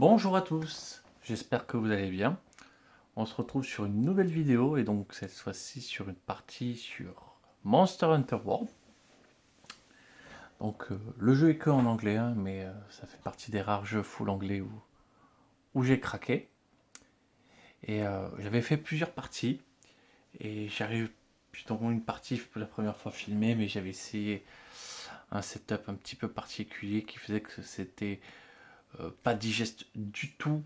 Bonjour à tous, j'espère que vous allez bien. On se retrouve sur une nouvelle vidéo et donc cette fois-ci sur une partie sur Monster Hunter World. Donc le jeu est que en anglais, hein, mais ça fait partie des rares jeux full anglais où j'ai craqué. Et j'avais fait plusieurs parties et puis dans une partie pour la première fois filmée, mais j'avais essayé un setup un petit peu particulier qui faisait que c'était pas digeste du tout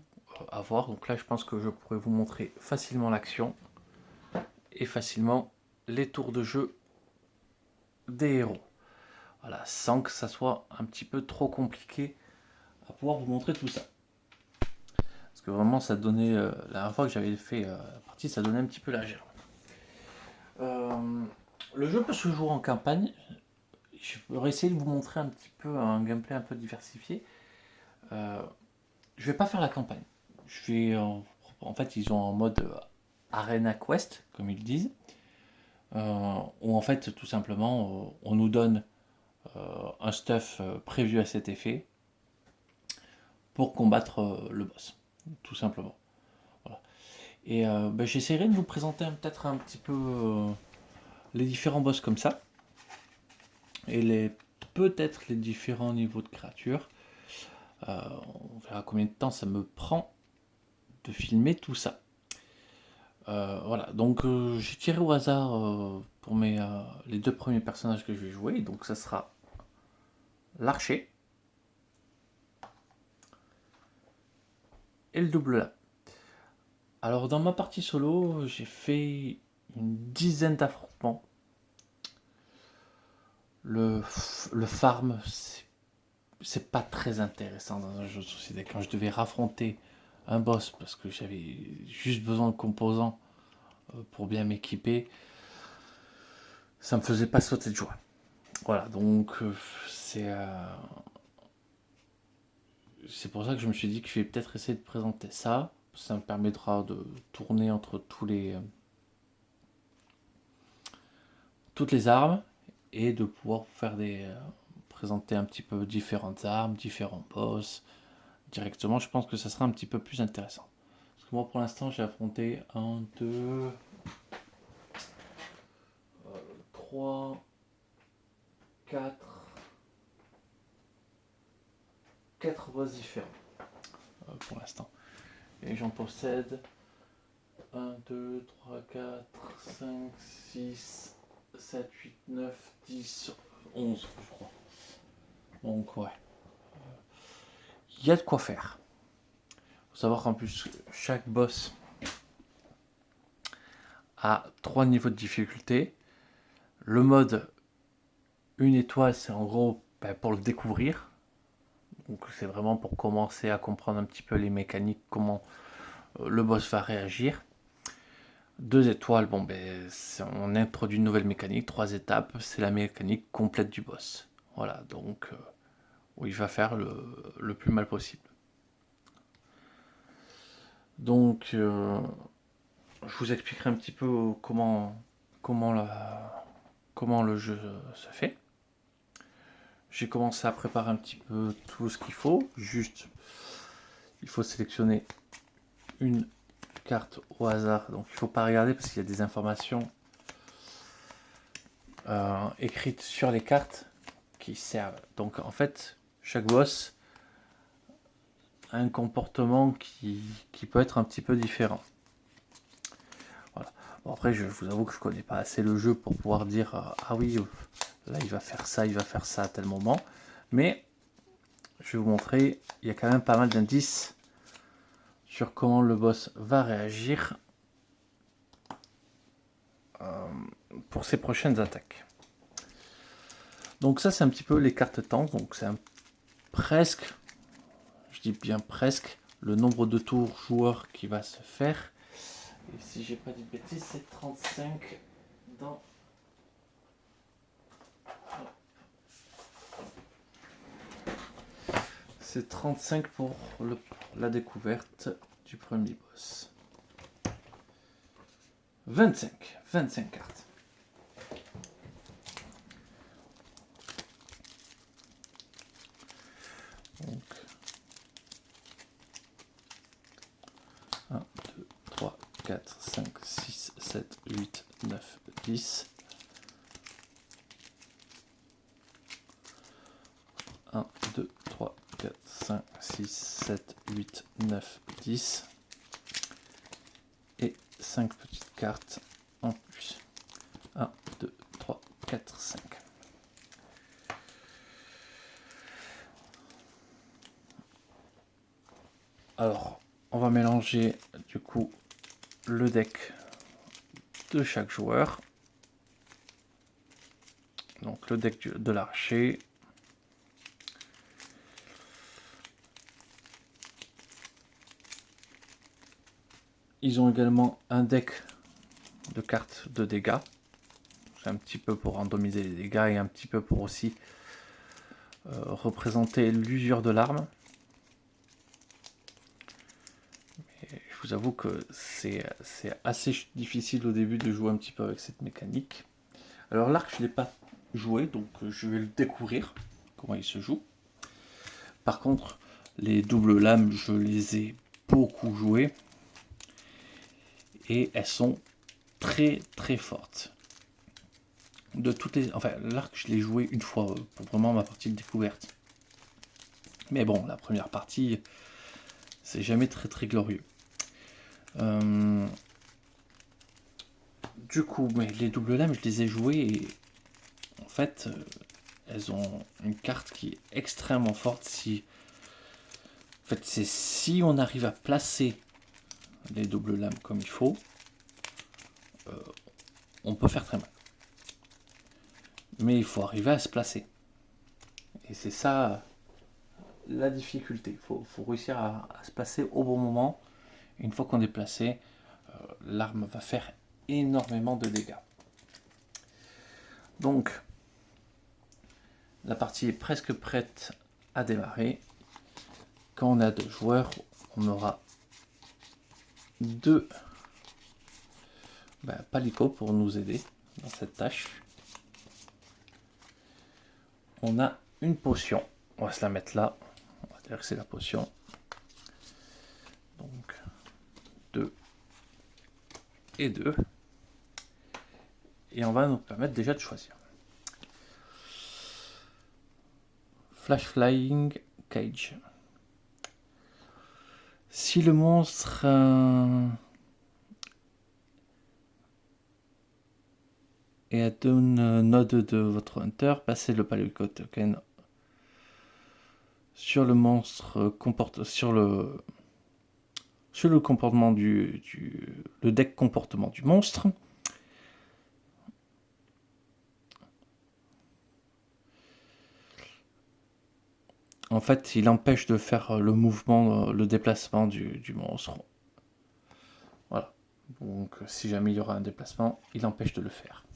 à voir. Donc là, je pense que je pourrais vous montrer facilement l'action et facilement les tours de jeu des héros. Voilà, sans que ça soit un petit peu trop compliqué à pouvoir vous montrer tout ça. Parce que vraiment, ça donnait, la dernière fois que j'avais fait la partie, ça donnait un petit peu la gerbe. Le jeu peut se jouer en campagne. Je vais essayer de vous montrer un petit peu un gameplay un peu diversifié. Je vais pas faire la campagne. Je vais, en fait, ils ont en mode Arena Quest, comme ils disent, où en fait, tout simplement, on nous donne un stuff prévu à cet effet pour combattre le boss, tout simplement. Voilà. Et j'essaierai de vous présenter peut-être un petit peu les différents boss comme ça, et peut-être les différents niveaux de créatures. On verra combien de temps ça me prend de filmer tout ça. Voilà, donc j'ai tiré au hasard pour les deux premiers personnages que je vais jouer. Donc ça sera l'archer et le double lame. Alors dans ma partie solo, j'ai fait une dizaine d'affrontements. Le farm, c'est pas très intéressant dans un jeu de société. Quand je devais raffronter un boss parce que j'avais juste besoin de composants pour bien m'équiper, ça me faisait pas sauter de joie. Voilà, donc c'est pour ça que je me suis dit que je vais peut-être essayer de présenter ça. Ça me permettra de tourner entre toutes les armes et de pouvoir faire présenter un petit peu différentes armes, différents boss directement. Je pense que ça sera un petit peu plus intéressant. Parce que moi pour l'instant j'ai affronté 1, 2, 3, 4, 4 boss différents pour l'instant. Et j'en possède 1, 2, 3, 4, 5, 6, 7, 8, 9, 10, 11 je crois. Donc ouais, il y a de quoi faire. Faut savoir qu'en plus chaque boss a 3 niveaux de difficulté. Le mode 1 étoile, c'est en gros pour le découvrir. Donc c'est vraiment pour commencer à comprendre un petit peu les mécaniques, comment le boss va réagir. 2 étoiles, on introduit une nouvelle mécanique. 3 étapes, c'est la mécanique complète du boss. Voilà, donc où il va faire le plus mal possible. Donc je vous expliquerai un petit peu comment le jeu se fait. J'ai commencé à préparer un petit peu tout ce qu'il faut. Juste, il faut sélectionner une carte au hasard. Donc il ne faut pas regarder parce qu'il y a des informations écrites sur les cartes qui servent. Donc en fait, chaque boss a un comportement qui peut être un petit peu différent. Voilà. Bon, après, je vous avoue que je connais pas assez le jeu pour pouvoir dire ah oui, là il va faire ça à tel moment. Mais je vais vous montrer, il y a quand même pas mal d'indices sur comment le boss va réagir pour ses prochaines attaques. Donc ça c'est un petit peu les cartes temps, donc c'est presque, je dis bien presque, le nombre de tours joueurs qui va se faire. Et si j'ai pas dit de bêtises, c'est 35 dans... C'est 35 pour la découverte du premier boss. 25 cartes. Donc, 4, 5, 6, 7, 8, 9, 10. 1, 2, 3, 4, 5, 6, 7, 8, 9, 10. Et 5 petites cartes en plus. 1, 2, 3, 4, 5. Alors, on va mélanger du coup le deck de chaque joueur. Donc le deck de l'archer. Ils ont également un deck de cartes de dégâts. C'est un petit peu pour randomiser les dégâts et un petit peu pour aussi représenter l'usure de l'arme. Je vous avoue que c'est assez difficile au début de jouer un petit peu avec cette mécanique. Alors l'arc, je ne l'ai pas joué, donc je vais le découvrir, comment il se joue. Par contre, les doubles lames, je les ai beaucoup jouées. Et elles sont très très fortes. De toutes les... Enfin, l'arc, je l'ai joué une fois pour vraiment ma partie de découverte. Mais bon, la première partie, c'est jamais très très glorieux. Du coup, mais les doubles lames, je les ai jouées et en fait, elles ont une carte qui est extrêmement forte. En fait, c'est si on arrive à placer les doubles lames comme il faut, on peut faire très mal. Mais il faut arriver à se placer. Et c'est ça la difficulté. Il faut réussir à se placer au bon moment. Et une fois qu'on est placé, l'arme va faire énormément de dégâts. Donc, la partie est presque prête à démarrer. Quand on a 2 joueurs, on aura 2 palicots pour nous aider dans cette tâche. On a une potion. On va se la mettre là. On va dire que c'est la potion. Donc, 2 et 2. Et on va nous permettre déjà de choisir. Flash Flying Cage. Si le monstre est à une node de votre hunter, passez le Palico Token sur le monstre sur le comportement le deck comportement du monstre. En fait, il empêche de faire le mouvement, le déplacement du monstre. Voilà. Donc, si jamais il y aura un déplacement, il empêche de le faire.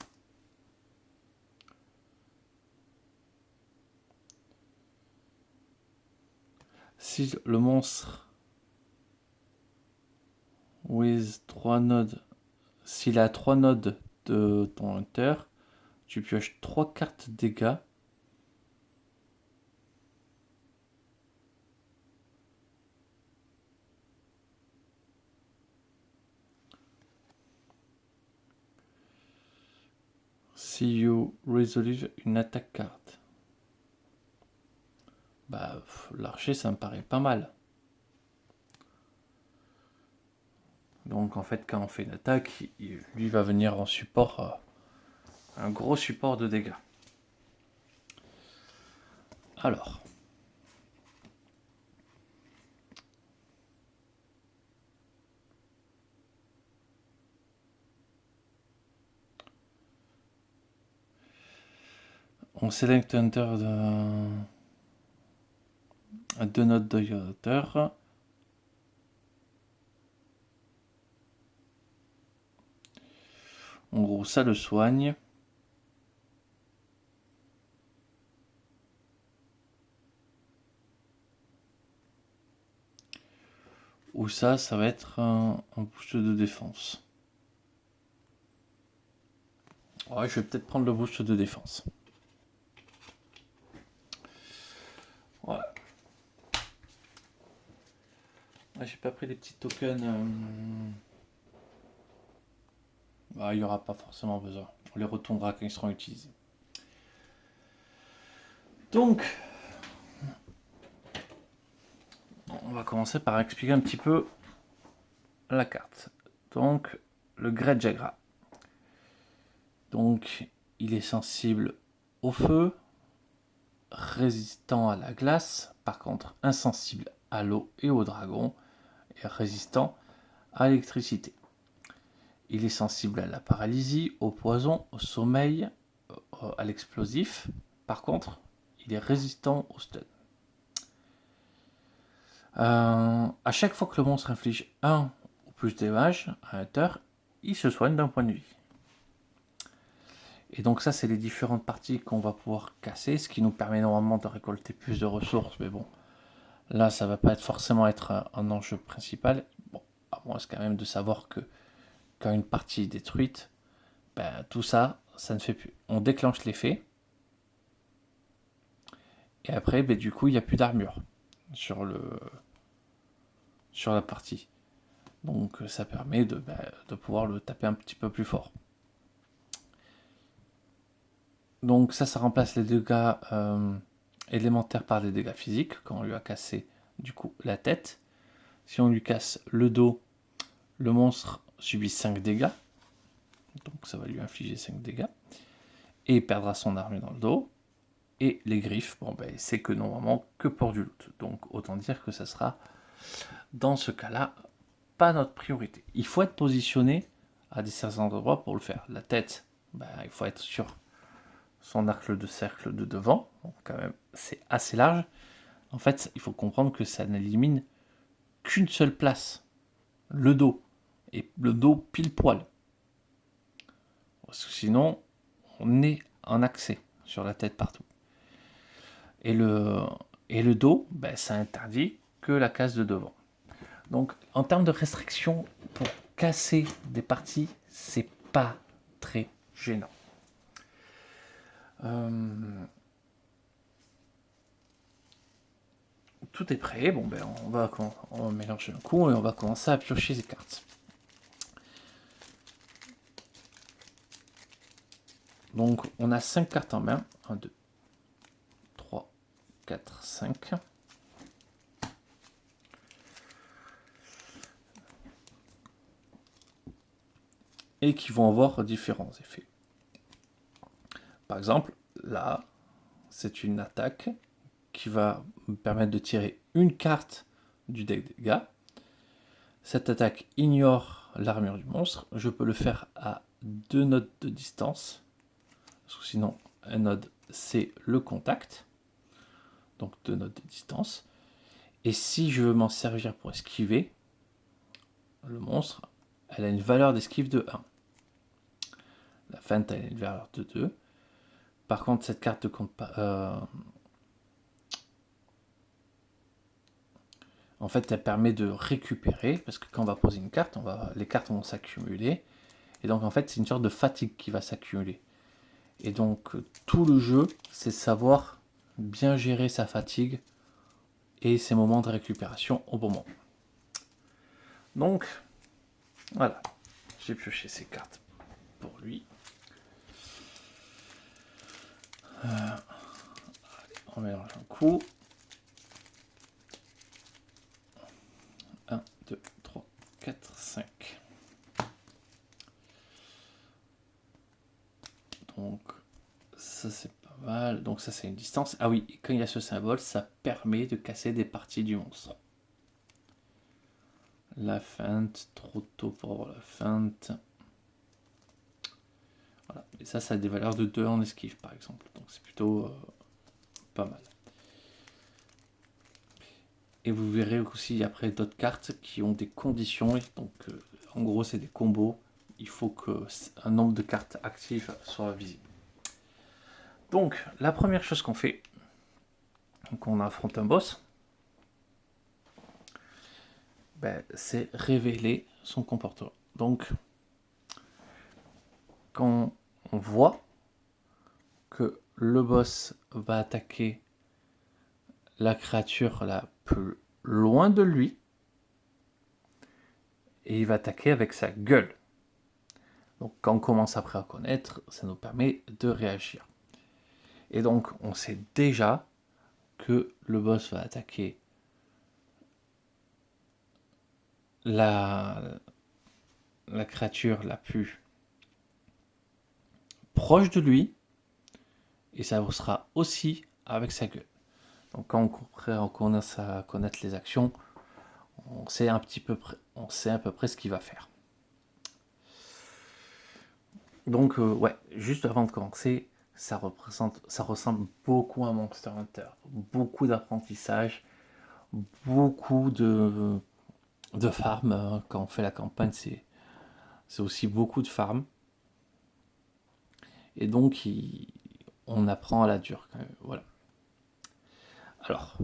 Si le monstre with 3 nodes, s'il a 3 nodes de ton hunter, tu pioches 3 cartes dégâts. Si you resolve une attaque card. L'archer, ça me paraît pas mal. Donc en fait, quand on fait une attaque, lui va venir en support, un gros support de dégâts. Alors. On sélecte Hunter à 2 notes de hauteur. En gros, ça le soigne. Ou ça va être un boost de défense. Ouais, je vais peut-être prendre le boost de défense. Voilà. Ouais, j'ai pas pris les petits tokens. Bah, il n'y aura pas forcément besoin. On les retournera quand ils seront utilisés. Donc, on va commencer par expliquer un petit peu la carte. Donc, le Grejagra. Donc, il est sensible au feu, résistant à la glace, par contre insensible à l'eau et au dragon, et résistant à l'électricité. Il est sensible à la paralysie, au poison, au sommeil, à l'explosif. Par contre, il est résistant au stun. À chaque fois que le monstre inflige un ou plus de dommages à un hunter, il se soigne d'un point de vie. Et donc ça, c'est les différentes parties qu'on va pouvoir casser, ce qui nous permet normalement de récolter plus de ressources. Mais bon, là, ça va pas forcément être un enjeu principal. Bon, à moins quand même de savoir que quand une partie est détruite, ben, tout ça, ça ne fait plus. On déclenche l'effet. Et après, ben, du coup, il n'y a plus d'armure sur la partie. Donc ça permet de pouvoir le taper un petit peu plus fort. Donc ça remplace les dégâts élémentaires par des dégâts physiques, quand on lui a cassé du coup la tête. Si on lui casse le dos, le monstre subit 5 dégâts. Donc ça va lui infliger 5 dégâts. Et il perdra son armure dans le dos. Et les griffes, bon ben c'est que normalement que pour du loot. Donc autant dire que ça sera dans ce cas-là pas notre priorité. Il faut être positionné à des certains endroits pour le faire. La tête, ben, il faut être sur son arc de cercle de devant. Donc quand même c'est assez large. En fait, il faut comprendre que ça n'élimine qu'une seule place, le dos. Et le dos pile poil. Parce que sinon, on est en accès sur la tête partout. Et le dos, ben, ça interdit que la case de devant. Donc, en termes de restriction, pour casser des parties, c'est pas très gênant. Tout est prêt. Bon, ben, on va mélanger un coup et on va commencer à piocher les cartes. Donc, on a 5 cartes en main. 1, 2, 3, 4, 5. Et qui vont avoir différents effets. Par exemple, là, c'est une attaque qui va me permettre de tirer une carte du deck des dégâts. Cette attaque ignore l'armure du monstre. Je peux le faire à 2 nodes de distance. Parce que sinon, un node, c'est le contact. Donc 2 nodes de distance. Et si je veux m'en servir pour esquiver, le monstre, elle a une valeur d'esquive de 1. La feinte, elle a une valeur de 2. Par contre, cette carte ne compte pas. En fait, elle permet de récupérer, parce que quand on va poser une carte, les cartes vont s'accumuler. Et donc, en fait, c'est une sorte de fatigue qui va s'accumuler. Et donc, tout le jeu, c'est savoir bien gérer sa fatigue et ses moments de récupération au bon moment. Donc, voilà. J'ai pioché ces cartes pour lui. Allez, on mélange un coup. 1, 2, 3, 4, 5. Donc, ça c'est pas mal. Donc ça c'est une distance. Ah oui, quand il y a ce symbole, ça permet de casser des parties du monstre. La feinte, trop tôt pour avoir la feinte. Voilà. Et ça a des valeurs de 2 en esquive par exemple. Donc c'est plutôt pas mal. Et vous verrez aussi après d'autres cartes qui ont des conditions. Donc en gros c'est des combos. Il faut qu'un nombre de cartes actives soit visible. Donc la première chose qu'on fait, quand on affronte un boss, ben, c'est révéler son comportement. Donc quand on voit que le boss va attaquer la créature la plus loin de lui, et il va attaquer avec sa gueule. Donc quand on commence après à connaître, ça nous permet de réagir. Et donc on sait déjà que le boss va attaquer la créature la plus proche de lui, et ça sera aussi avec sa gueule. Donc quand on commence à connaître les actions, on sait à peu près ce qu'il va faire. Donc ouais, juste avant de commencer, ça ressemble beaucoup à Monster Hunter. Beaucoup d'apprentissage, beaucoup de farm. Quand on fait la campagne, c'est aussi beaucoup de farm. Et donc, on apprend à la dure quand même. Voilà. Alors,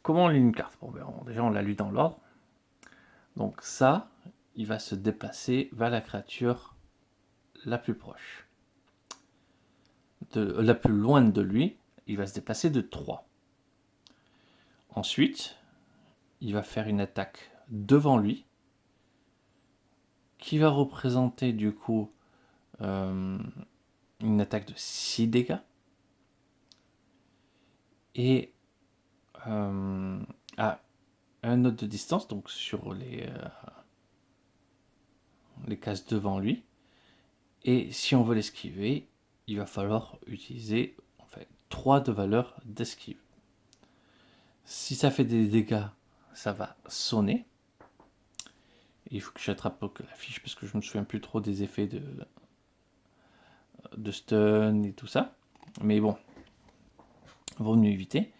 comment on lit une carte? Bon, déjà, on l'a lu dans l'ordre. Donc ça, il va se déplacer vers la créature la plus proche. La plus loin de lui, il va se déplacer de 3. Ensuite, il va faire une attaque devant lui, qui va représenter du coup une attaque de 6 dégâts. Et à un node de distance, donc sur les cases devant lui. Et si on veut l'esquiver, il va falloir utiliser 3 de valeur d'esquive. Si ça fait des dégâts, ça va sonner. Et il faut que j'attrape la fiche parce que je me souviens plus trop des effets de stun et tout ça. Mais bon, vaut mieux éviter.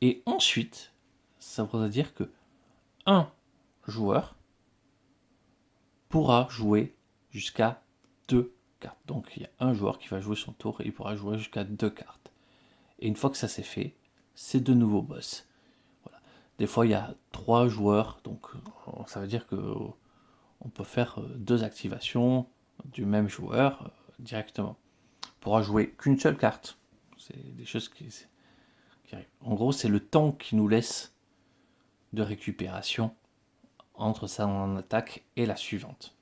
Et ensuite, ça voudra dire que un joueur pourra jouer jusqu'à 2 cartes. Donc il y a un joueur qui va jouer son tour et il pourra jouer jusqu'à 2 cartes. Et une fois que ça c'est fait, c'est de nouveaux boss. Voilà. Des fois il y a 3 joueurs, donc ça veut dire que on peut faire 2 activations du même joueur directement. On pourra jouer qu'une seule carte. C'est des choses qui arrivent. En gros, c'est le temps qui nous laisse de récupération entre sa attaque et la suivante.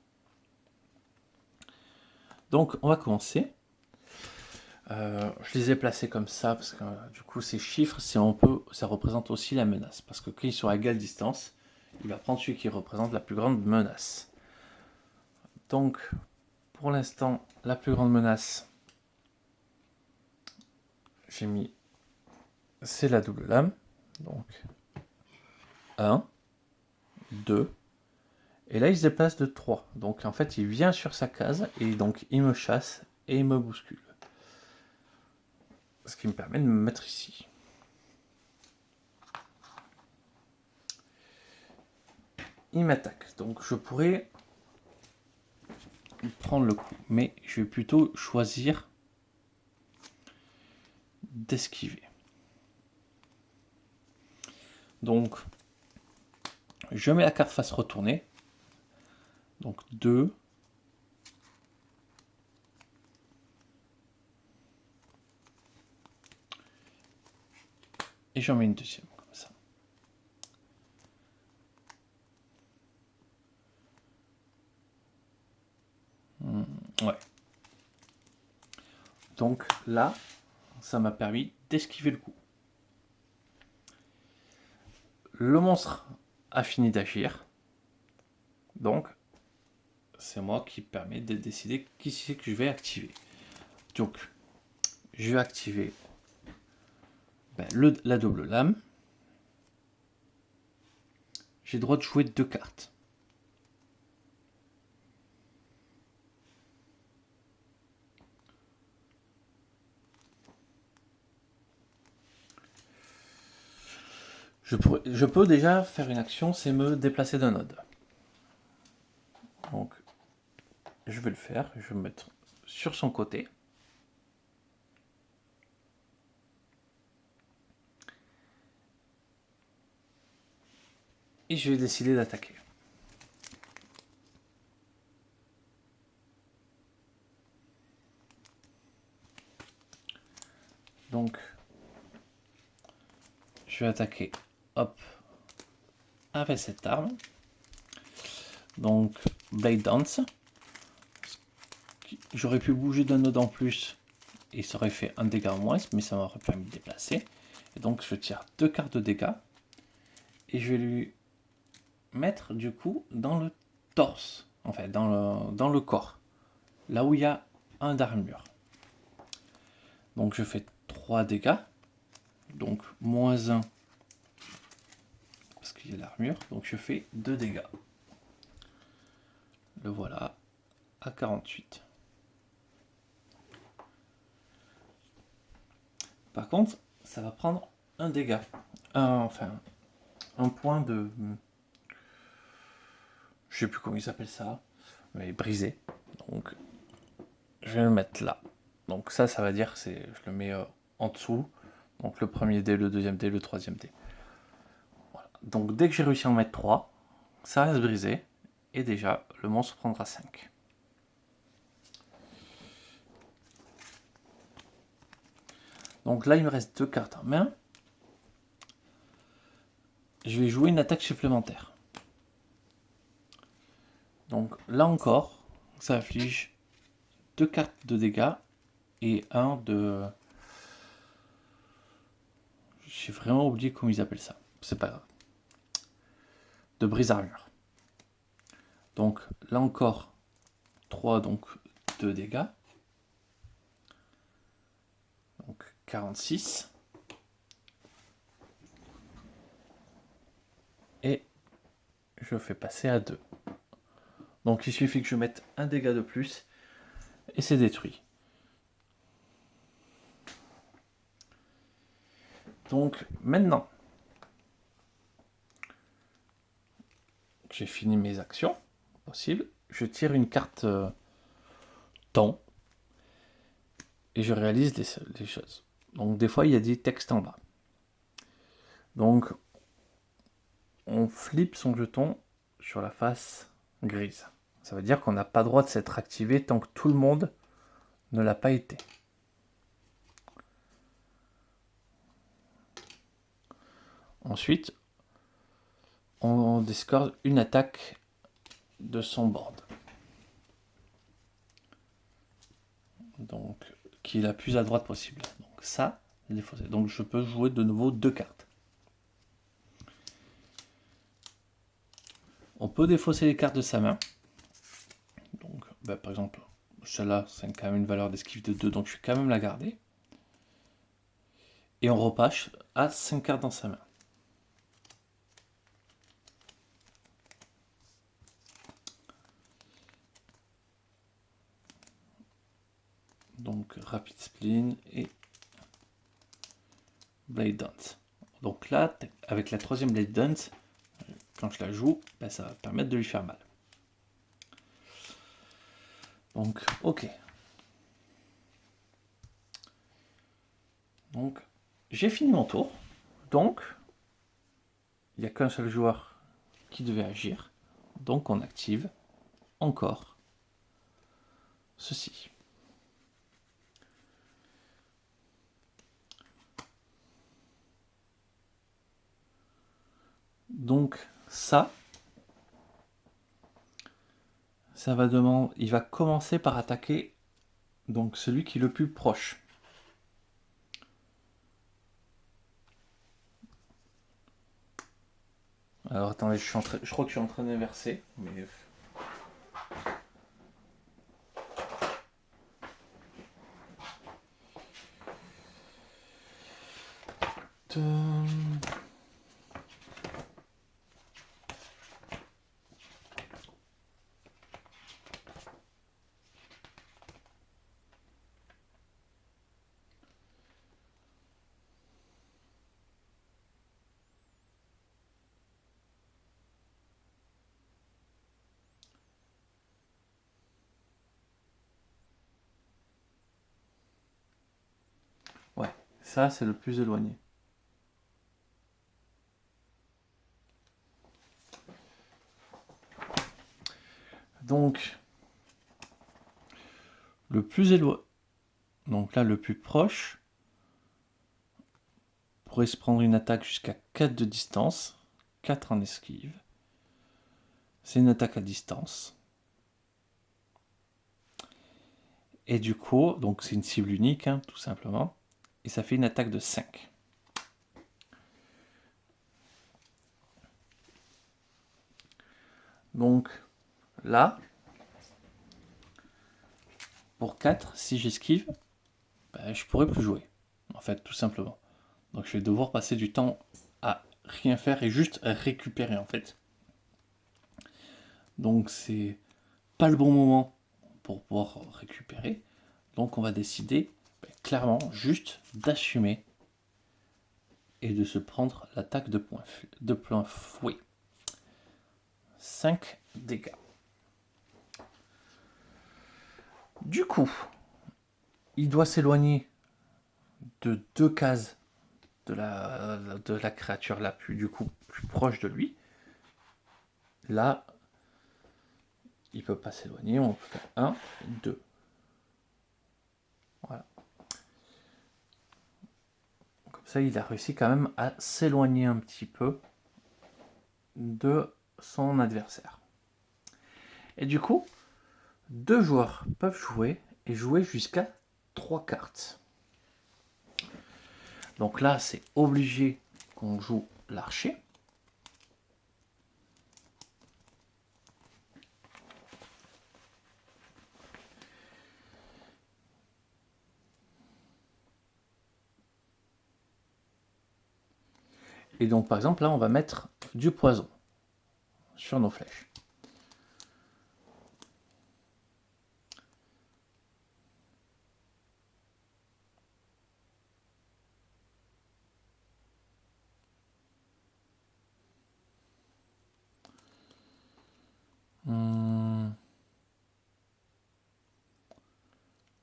Donc on va commencer. Je les ai placés comme ça parce que du coup ces chiffres, ça représente aussi la menace. Parce que quand ils sont à égale distance, il va prendre celui qui représente la plus grande menace. Donc pour l'instant, la plus grande menace, j'ai mis, c'est la double lame. Donc 1, 2, et là il se déplace de 3. Donc en fait il vient sur sa case et donc il me chasse et il me bouscule. Ce qui me permet de me mettre ici. Il m'attaque. Donc je pourrais prendre le coup. Mais je vais plutôt choisir d'esquiver. Donc je mets la carte face retournée. Donc 2. Et j'en mets une deuxième, comme ça. Ouais. Donc là, ça m'a permis d'esquiver le coup. Le monstre a fini d'agir. Donc, c'est moi qui permet de décider qui c'est que je vais activer. Donc, je vais activer la double lame. J'ai le droit de jouer 2 cartes. Je peux déjà faire une action, c'est me déplacer d'un node. Donc, je vais le faire. Je vais me mettre sur son côté. Et je vais décider d'attaquer. Donc, je vais attaquer, hop, avec cette arme. Donc, Blade Dance. J'aurais pu bouger d'un node en plus et ça aurait fait un dégât en moins, mais ça m'aurait permis de déplacer. Et donc je tire 2 cartes de dégâts et je vais lui mettre du coup dans le torse, en fait dans le corps, là où il y a un d'armure. Donc je fais 3 dégâts, donc moins 1 parce qu'il y a l'armure, donc je fais 2 dégâts. Le voilà à 48. Par contre, ça va prendre un dégât. Enfin, un point de... Je sais plus comment il s'appelle ça, mais brisé. Donc, je vais le mettre là. Donc ça va dire, je le mets en dessous. Donc le premier dé, le deuxième dé, le troisième dé. Voilà. Donc dès que j'ai réussi à en mettre 3, ça reste brisé. Et déjà, le monstre prendra 5. Donc là, il me reste 2 cartes en main. Je vais jouer une attaque supplémentaire. Donc là encore, ça afflige 2 cartes de dégâts et 1 de... J'ai vraiment oublié comment ils appellent ça. C'est pas grave. De brise-armure. Donc là encore, 3, donc 2 dégâts. Donc 46. Et je fais passer à 2. Donc il suffit que je mette un dégât de plus et c'est détruit. Donc maintenant, j'ai fini mes actions possibles, je tire une carte temps et je réalise les choses. Donc des fois il y a des textes en bas. Donc on flippe son jeton sur la face grise. Ça veut dire qu'on n'a pas droit de s'être activé tant que tout le monde ne l'a pas été. Ensuite, on discorde une attaque de son board. Donc, qui est la plus à droite possible. Donc ça, c'est défaussé. Donc je peux jouer de nouveau 2 cartes. On peut défausser les cartes de sa main. Donc, par exemple, celle-là, c'est quand même une valeur d'esquive de 2, donc je vais quand même la garder. Et on repâche à 5 cartes dans sa main. Donc Rapid Spleen et Blade Dance. Donc là, avec la troisième Blade Dance, quand je la joue, ça va permettre de lui faire mal. Donc, ok. Donc, j'ai fini mon tour. Donc, il n'y a qu'un seul joueur qui devait agir. Donc, on active encore ceci. Donc, ça va demander... Il va commencer par attaquer donc celui qui est le plus proche. Alors attendez, je crois que je suis en train d'inverser. Mais... Ouais, ça c'est le plus éloigné. Donc, le plus éloigné... Donc là, le plus proche pourrait se prendre une attaque jusqu'à 4 de distance, 4 en esquive. C'est une attaque à distance. Et du coup, donc c'est une cible unique, hein, tout simplement. Et ça fait une attaque de 5. Donc là, pour 4, si j'esquive, ben, je pourrais plus jouer. En fait, tout simplement. Donc je vais devoir passer du temps à rien faire et juste récupérer en fait. Donc c'est pas le bon moment pour pouvoir récupérer. Donc on va décider clairement juste d'assumer et de se prendre l'attaque de plein fouet. 5 dégâts. Du coup, il doit s'éloigner de 2 cases de la créature la plus proche de lui. Là, il peut pas s'éloigner, on peut faire 1, 2. Voilà. Comme ça, il a réussi quand même à s'éloigner un petit peu de son adversaire. Et du coup, 2 joueurs peuvent jouer et jouer jusqu'à 3 cartes. Donc là, c'est obligé qu'on joue l'archer. Et donc, par exemple, là, on va mettre du poison sur nos flèches.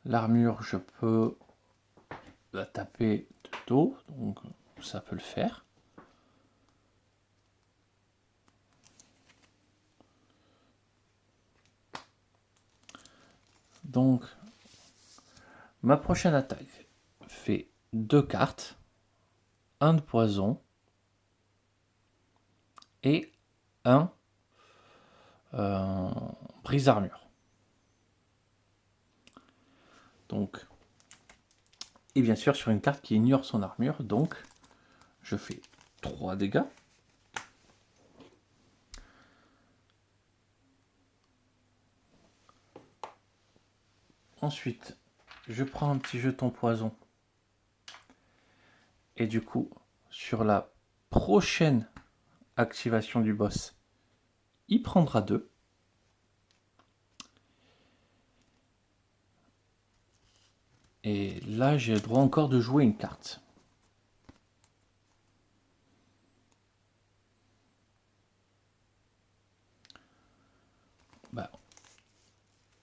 L'armure, je peux la taper de dos, donc ça peut le faire. Donc, ma prochaine attaque fait 2 cartes, 1 de poison et 1 brise-armure. Donc, et bien sûr sur une carte qui ignore son armure, donc je fais 3 dégâts. Ensuite, je prends un petit jeton poison. Et du coup, sur la prochaine activation du boss, il prendra 2. Et là, j'ai le droit encore de jouer une carte. Bah.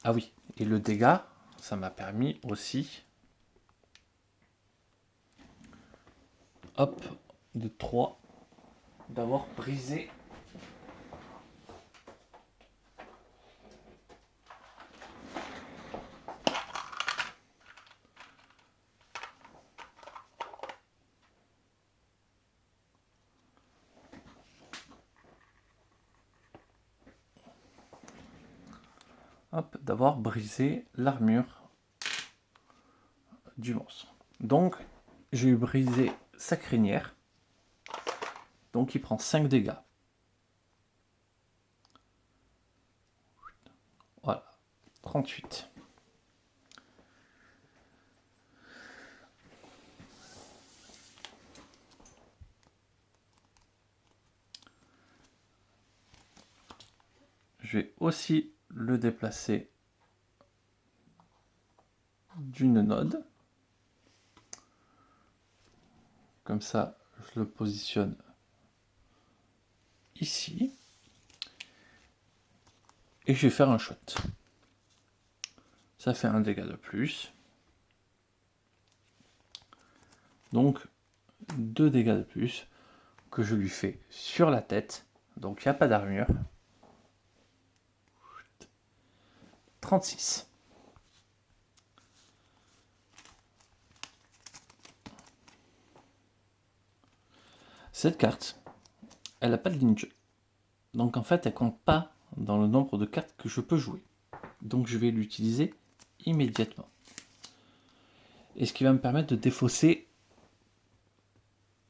Ah oui, et le dégât, ça m'a permis aussi, hop, de 3, d'avoir brisé l'armure du monstre. Donc, j'ai brisé sa crinière. Donc, il prend 5 dégâts. Voilà, 38. Je vais aussi le déplacer d'une node. Comme ça, je le positionne ici. Et je vais faire un shot. Ça fait un dégât de plus. Donc, 2 dégâts de plus que je lui fais sur la tête. Donc, il n'y a pas d'armure. 36. Cette carte, elle n'a pas de ligne de jeu. Donc en fait, elle compte pas dans le nombre de cartes que je peux jouer. Donc je vais l'utiliser immédiatement. Et ce qui va me permettre de défausser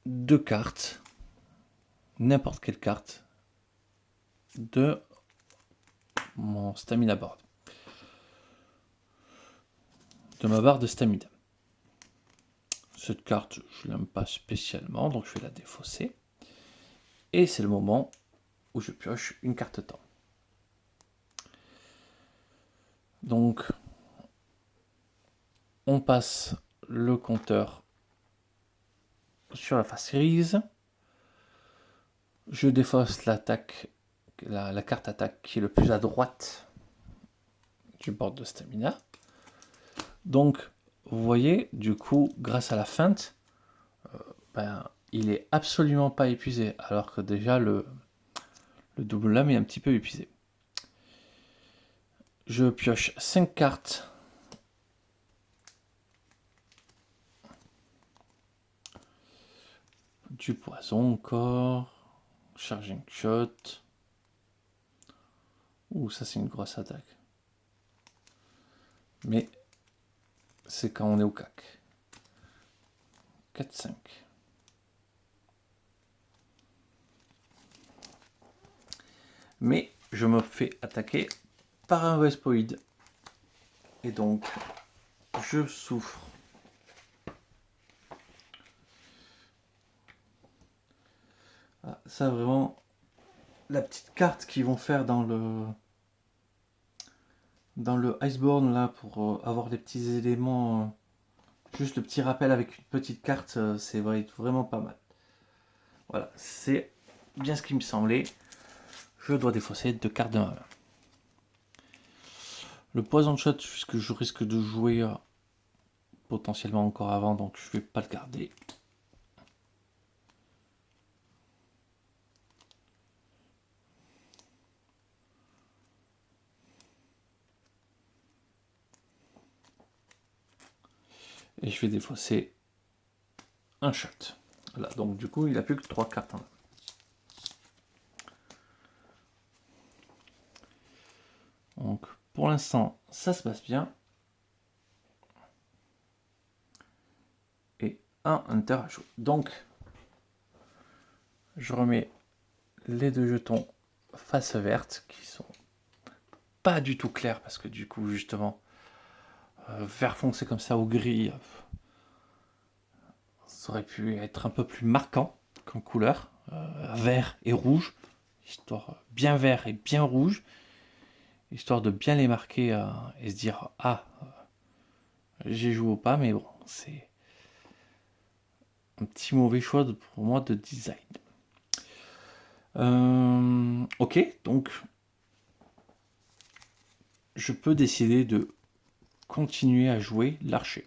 2 cartes, n'importe quelle carte, de mon stamina board. De ma barre de stamina. Cette carte, je l'aime pas spécialement, donc je vais la défausser. Et c'est le moment où je pioche une carte temps. Donc, on passe le compteur sur la phase grise. Je défausse l'attaque, la carte attaque qui est le plus à droite du board de stamina. Donc, vous voyez, du coup, grâce à la feinte, il est absolument pas épuisé, alors que déjà le double lame est un petit peu épuisé. Je pioche 5 cartes. Du poison encore. Charging shot. Ouh, ça c'est une grosse attaque. Mais c'est quand on est au cac. 4-5. Mais je me fais attaquer par un Vespoid. Et donc, je souffre. Ah, ça vraiment, la petite carte qu'ils vont faire dans le Iceborne là pour avoir des petits éléments, juste le petit rappel avec une petite carte, c'est vraiment pas mal. Voilà, c'est bien ce qui me semblait. Je dois défausser 2 cartes de ma main. Le poison shot, puisque je risque de jouer potentiellement encore avant, donc je vais pas le garder. Et je vais défausser un shot. Voilà, donc du coup, il a plus que 3 cartes en main. Donc pour l'instant, ça se passe bien. Et un Hunter à jouer. Donc, je remets les 2 jetons face verte qui sont pas du tout clairs parce que du coup, justement, vert foncé comme ça au gris, ça aurait pu être un peu plus marquant qu'en couleur. Vert et rouge, histoire bien vert et bien rouge, histoire de bien les marquer et se dire ah, j'ai joué au pas, mais bon, c'est un petit mauvais choix pour moi de design. Ok, donc je peux décider de continuer à jouer l'archer.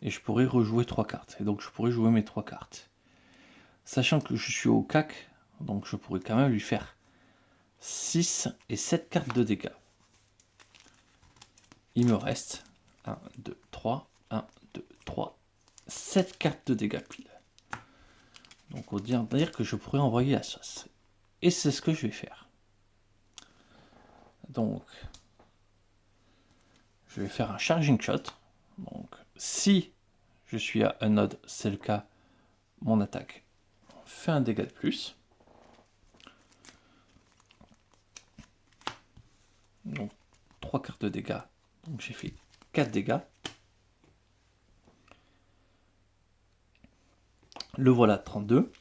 Et je pourrais rejouer 3 cartes. Et donc je pourrais jouer mes 3 cartes. Sachant que je suis au cac, donc je pourrais quand même lui faire 6 et 7 cartes de dégâts. Il me reste 1, 2, 3, 1, 2, 3, 7 cartes de dégâts pile. Donc on va dire que je pourrais envoyer la sauce. Et c'est ce que je vais faire. Donc, je vais faire un charging shot. Donc, si je suis à un node, c'est le cas, mon attaque fait un dégât de plus. Donc 3 cartes de dégâts. Donc j'ai fait 4 dégâts. Le voilà 32.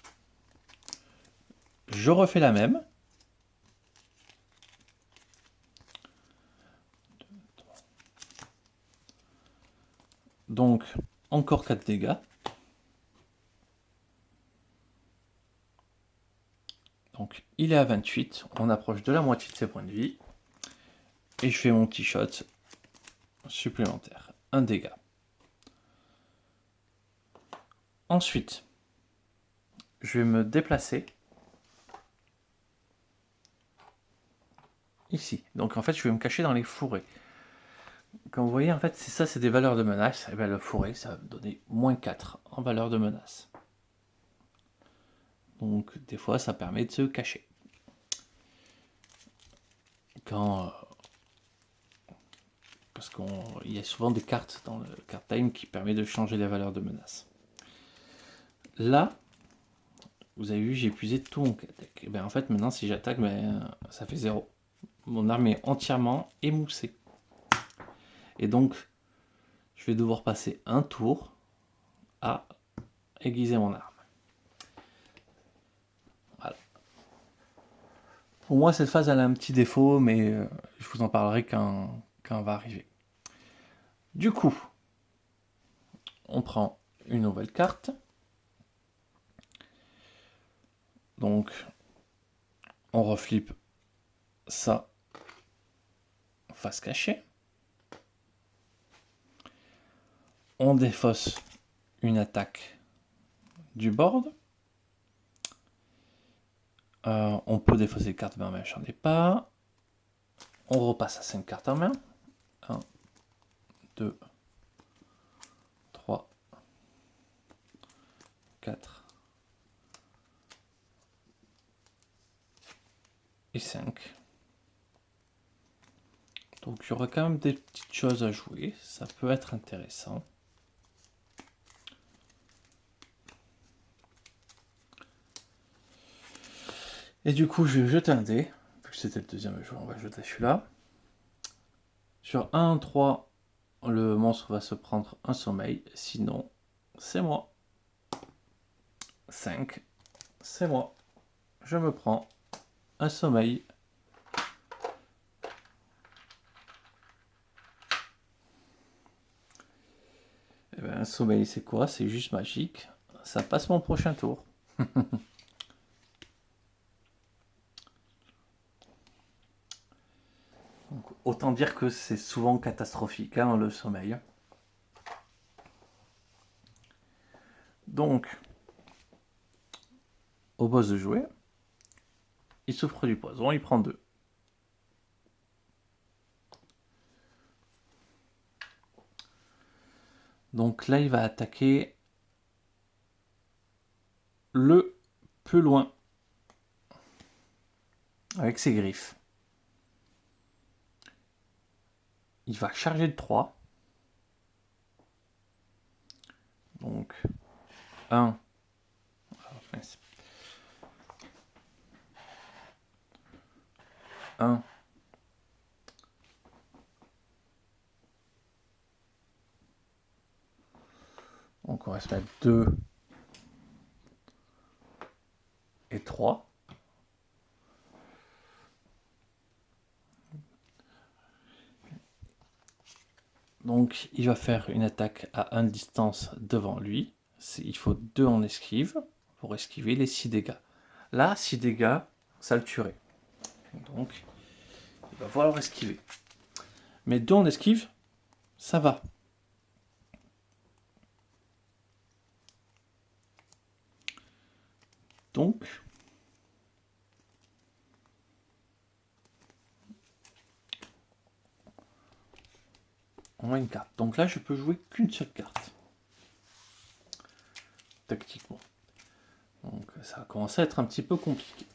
Je refais la même. Donc encore 4 dégâts. Donc il est à 28. On approche de la moitié de ses points de vie. Et je fais mon petit shot supplémentaire. Un dégât. Ensuite, je vais me déplacer ici. Donc en fait, je vais me cacher dans les fourrés. Comme vous voyez, en fait, c'est des valeurs de menace. Et bien le fourré, ça va me donner moins 4 en valeur de menace. Donc des fois, ça permet de se cacher. quand parce qu'il y a souvent des cartes dans le card time qui permet de changer les valeurs de menace. Là, vous avez vu, j'ai épuisé tout mon deck. Et ben en fait, maintenant, si j'attaque, ça fait 0. Mon arme est entièrement émoussée. Et donc, je vais devoir passer un tour à aiguiser mon arme. Voilà. Pour moi, cette phase, elle a un petit défaut, mais je vous en parlerai quand elle va arriver. Du coup, on prend une nouvelle carte. Donc, on reflippe ça face cachée. On défausse une attaque du board. On peut défausser les cartes main, mais j'en ai pas. On repasse à 5 cartes en main. 1, 2, 3, 4 et 5. Donc il y aura quand même des petites choses à jouer. Ça peut être intéressant. Et du coup, je vais jeter un dé. Vu que c'était le deuxième jeu, on va jeter celui-là. Sur 1, 3, le monstre va se prendre un sommeil. Sinon, c'est moi. 5, c'est moi. Je me prends un sommeil. Et ben, un sommeil, c'est quoi? C'est juste magique. Ça passe mon prochain tour. Donc, autant dire que c'est souvent catastrophique, hein, le sommeil. Donc, au boss de jouer, il souffre du poison, il prend 2. Donc là, il va attaquer le plus loin avec ses griffes. Il va charger de 3. Donc 1. 1. Donc on va se mettre 2 et 3. Donc il va faire une attaque à 1 distance devant lui. Il faut 2 en esquive pour esquiver les 6 dégâts. Là, 6 dégâts, ça le tuerait. Donc il va falloir esquiver. Mais 2 en esquive, ça va. Donc, on a une carte. Donc là, je peux jouer qu'une seule carte. Tactiquement. Donc ça va commencer à être un petit peu compliqué.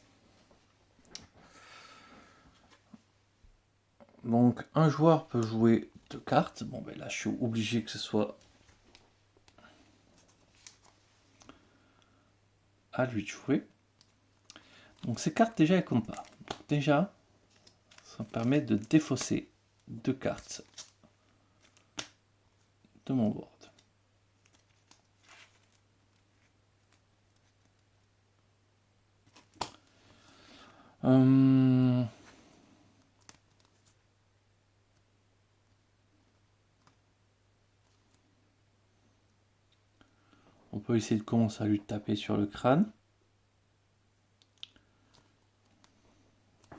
Donc un joueur peut jouer 2 cartes. Bon ben là, je suis obligé que ce soit à lui de jouer. Donc ces cartes déjà elles comptent pas. Donc, déjà, ça me permet de défausser 2 cartes de mon board. On peut essayer de commencer à lui taper sur le crâne. Ça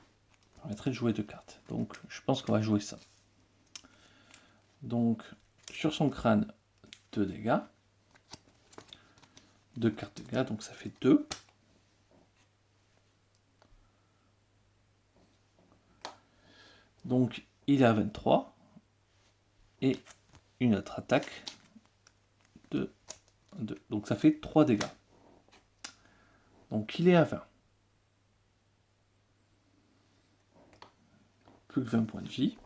permettrait de jouer 2 cartes. Donc je pense qu'on va jouer ça. Donc sur son crâne, 2 dégâts. 2 cartes de dégâts, donc ça fait 2. Donc il est à 23. Et une autre attaque de 2. Donc ça fait 3 dégâts. Donc il est à 20. plus que 20 points de vie.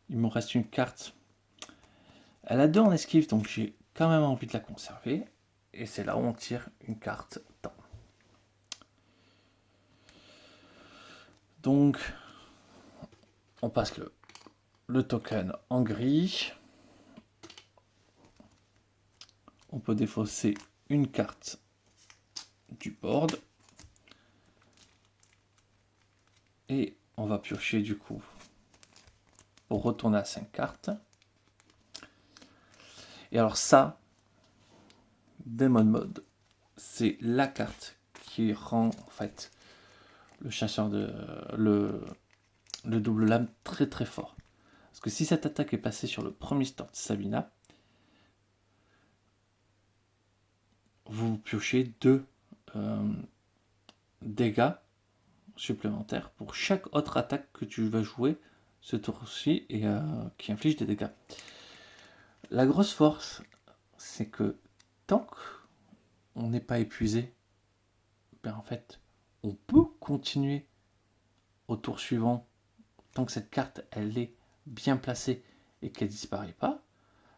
Il me reste une carte. Elle a 2 en esquive, donc j'ai quand même envie de la conserver. Et c'est là où on tire une carte temps. Donc, on passe le token en gris. On peut défausser une carte du board. Et on va piocher du coup pour retourner à 5 cartes. Et alors ça, Demon Mode, c'est la carte qui rend en fait le chasseur le double lame très très fort. Parce que si cette attaque est passée sur le premier start de Sabina, vous piochez 2 dégâts supplémentaires pour chaque autre attaque que tu vas jouer ce tour-ci et qui inflige des dégâts. La grosse force, c'est que tant qu'on n'est pas épuisé, ben en fait, on peut continuer au tour suivant tant que cette carte elle est bien placée et qu'elle disparaît pas.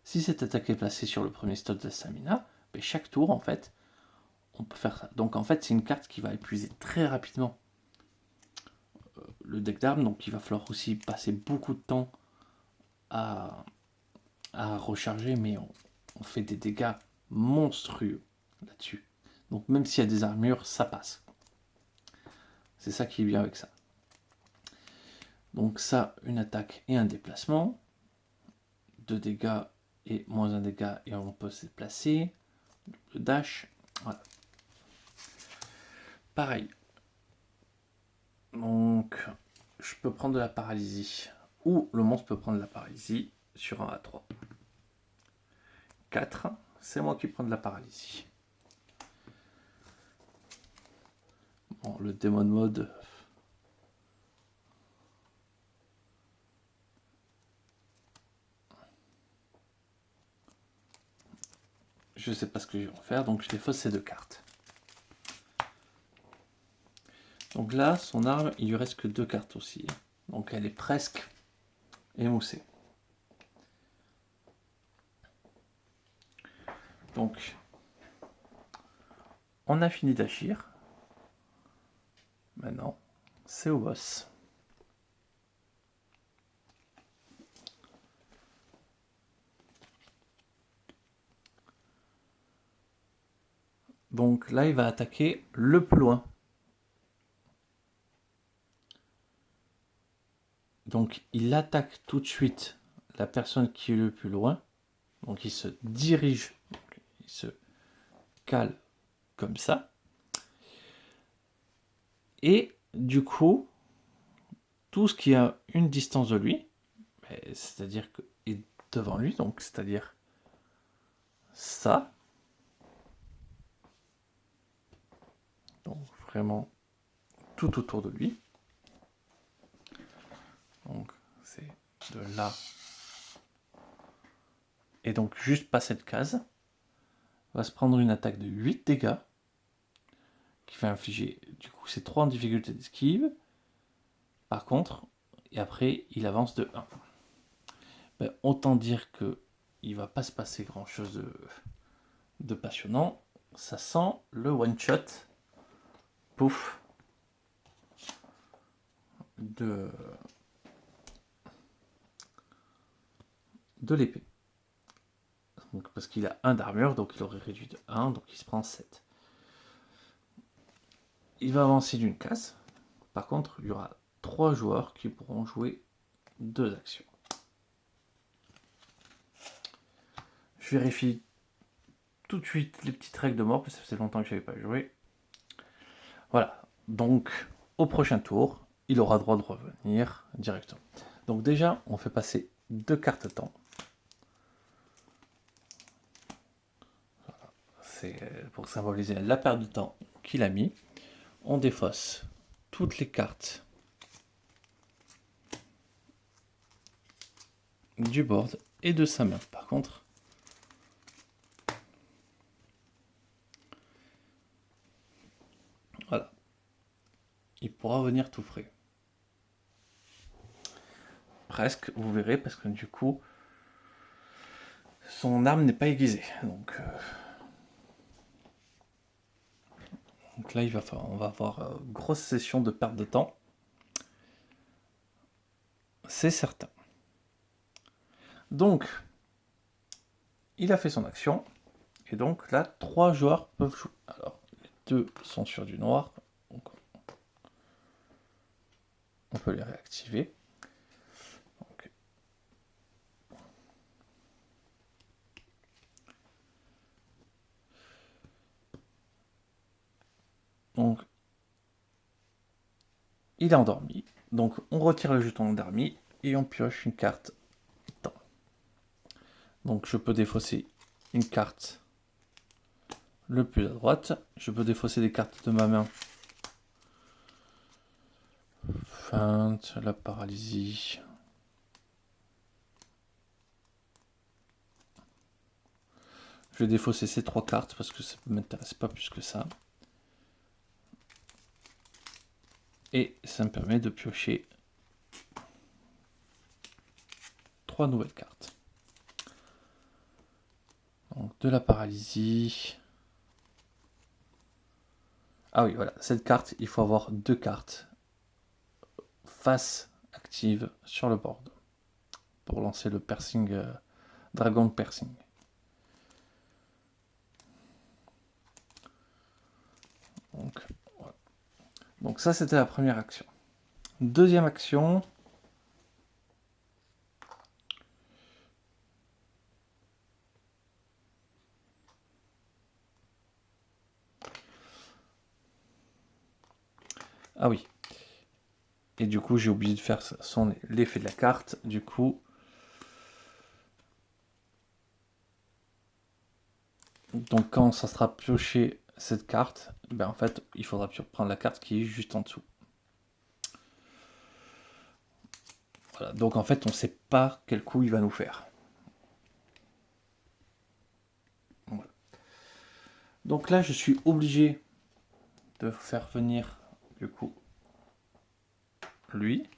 Si cette attaque est placée sur le premier stade de stamina, ben chaque tour en fait, on peut faire ça. Donc en fait, c'est une carte qui va épuiser très rapidement le deck d'armes, donc il va falloir aussi passer beaucoup de temps à recharger, mais on fait des dégâts monstrueux là-dessus. Donc même s'il y a des armures, ça passe. C'est ça qui est bien avec ça. Donc ça, une attaque et un déplacement. 2 dégâts et moins 1 dégât et on peut se déplacer. Le dash, voilà. Pareil. Donc je peux prendre de la paralysie. Ou le monstre peut prendre de la paralysie sur un A3. 4, c'est moi qui prends de la paralysie. Bon, le Demon Mode. Je sais pas ce que je vais en faire, donc je défausse ces 2 cartes. Donc là, son arme, il lui reste que 2 cartes aussi. Donc elle est presque émoussée. Donc, on a fini d'agir. Maintenant, c'est au boss. Donc là, il va attaquer le plus loin. Donc il attaque tout de suite la personne qui est le plus loin. Donc il se dirige, il se cale comme ça. Et du coup, tout ce qui a une distance de lui, c'est-à-dire que est devant lui, donc c'est-à-dire ça. Donc vraiment tout autour de lui. Donc c'est de là. Et donc juste pas cette case. Va se prendre une attaque de 8 dégâts. Qui va infliger, du coup c'est 3 en difficulté d'esquive. Par contre, et après il avance de 1. Ben, autant dire que il va pas se passer grand chose de passionnant. Ça sent le one shot. Pouf. De l'épée. Donc, parce qu'il a 1 d'armure, donc il aurait réduit de 1, donc il se prend 7. Il va avancer d'une case. Par contre, il y aura 3 joueurs qui pourront jouer 2 actions. Je vérifie tout de suite les petites règles de mort, parce que ça faisait longtemps que je n'avais pas joué. Voilà, donc au prochain tour, il aura droit de revenir directement. Donc déjà, on fait passer 2 cartes temps. C'est pour symboliser la perte de temps qu'il a mis. On défausse toutes les cartes du board et de sa main. Par contre, voilà, il pourra venir tout frais. presque, vous verrez, parce que du coup, son arme n'est pas aiguisée. Donc là, on va avoir grosse session de perte de temps. C'est certain. Donc, il a fait son action. Et donc là, 3 joueurs peuvent jouer. Alors, les 2 sont sur du noir. Donc, on peut les réactiver. Donc, il est endormi. Donc, on retire le jeton endormi et on pioche une carte temps. Donc, je peux défausser une carte le plus à droite. Je peux défausser des cartes de ma main. Feinte, la paralysie. Je vais défausser ces 3 cartes parce que ça ne m'intéresse pas plus que ça. Et ça me permet de piocher 3 nouvelles cartes. Donc de la paralysie. Ah oui, voilà, cette carte, il faut avoir 2 cartes face active sur le board pour lancer le piercing, dragon piercing. Donc, voilà. Donc ça, c'était la première action. Deuxième action. Ah oui. Et du coup, j'ai oublié de faire l'effet de la carte. Du coup, donc quand ça sera pioché cette carte, ben en fait, il faudra prendre la carte qui est juste en dessous. Voilà. Donc en fait, on ne sait pas quel coup il va nous faire. Voilà. Donc là, je suis obligé de faire venir du coup lui.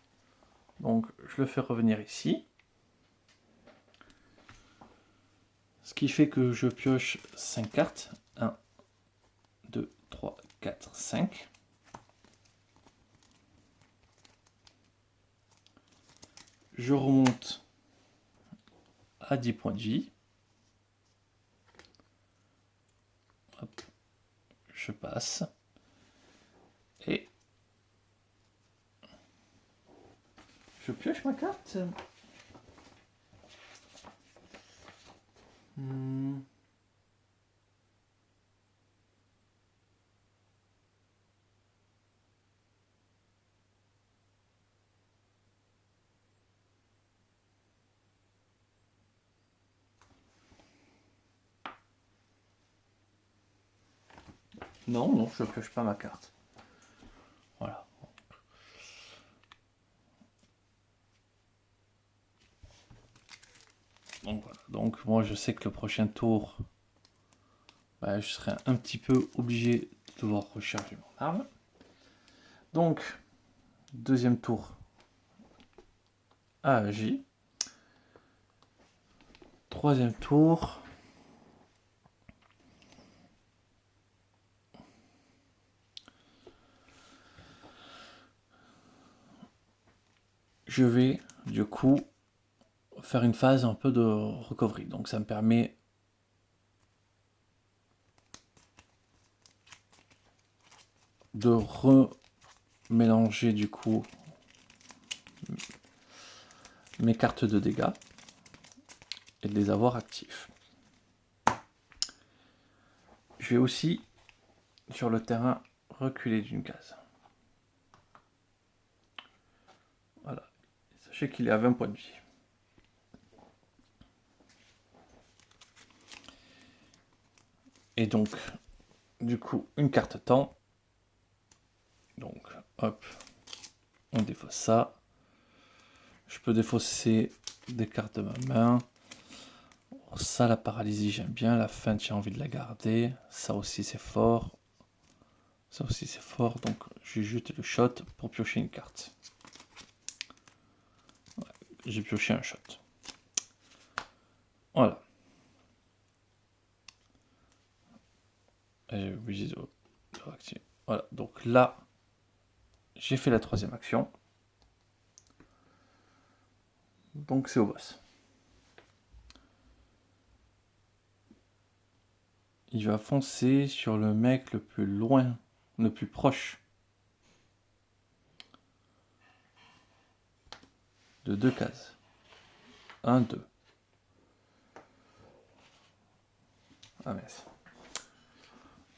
Donc je le fais revenir ici. Ce qui fait que je pioche 5 cartes. 1, 2, 3, 4, 5. Je remonte à 10 points de vie. Hop. Je passe. Et je pioche ma carte. Non, non, je ne pioche pas ma carte. Voilà. Donc, voilà. Donc moi je sais que le prochain tour, je serai un petit peu obligé de devoir recharger mon arme. Donc, deuxième tour a agi. Troisième tour. Je vais du coup faire une phase un peu de recovery. Donc ça me permet de remélanger du coup mes cartes de dégâts et de les avoir actifs. Je vais aussi sur le terrain reculer d'une case. Voilà. Sachez qu'il est à 20 points de vie. Et donc, du coup, une carte temps. Donc, hop, on défausse ça. Je peux défausser des cartes de ma main. Ça, la paralysie, j'aime bien. La feinte, j'ai envie de la garder. Ça aussi, c'est fort. Ça aussi, c'est fort. Donc, j'ai juste le shot pour piocher une carte. Ouais, j'ai pioché un shot. Voilà. J'ai obligé de réactiver. Voilà, donc là, j'ai fait la troisième action. Donc c'est au boss. Il va foncer sur le mec le plus loin, le plus proche. De 2 cases. 1, 2. Ah mince.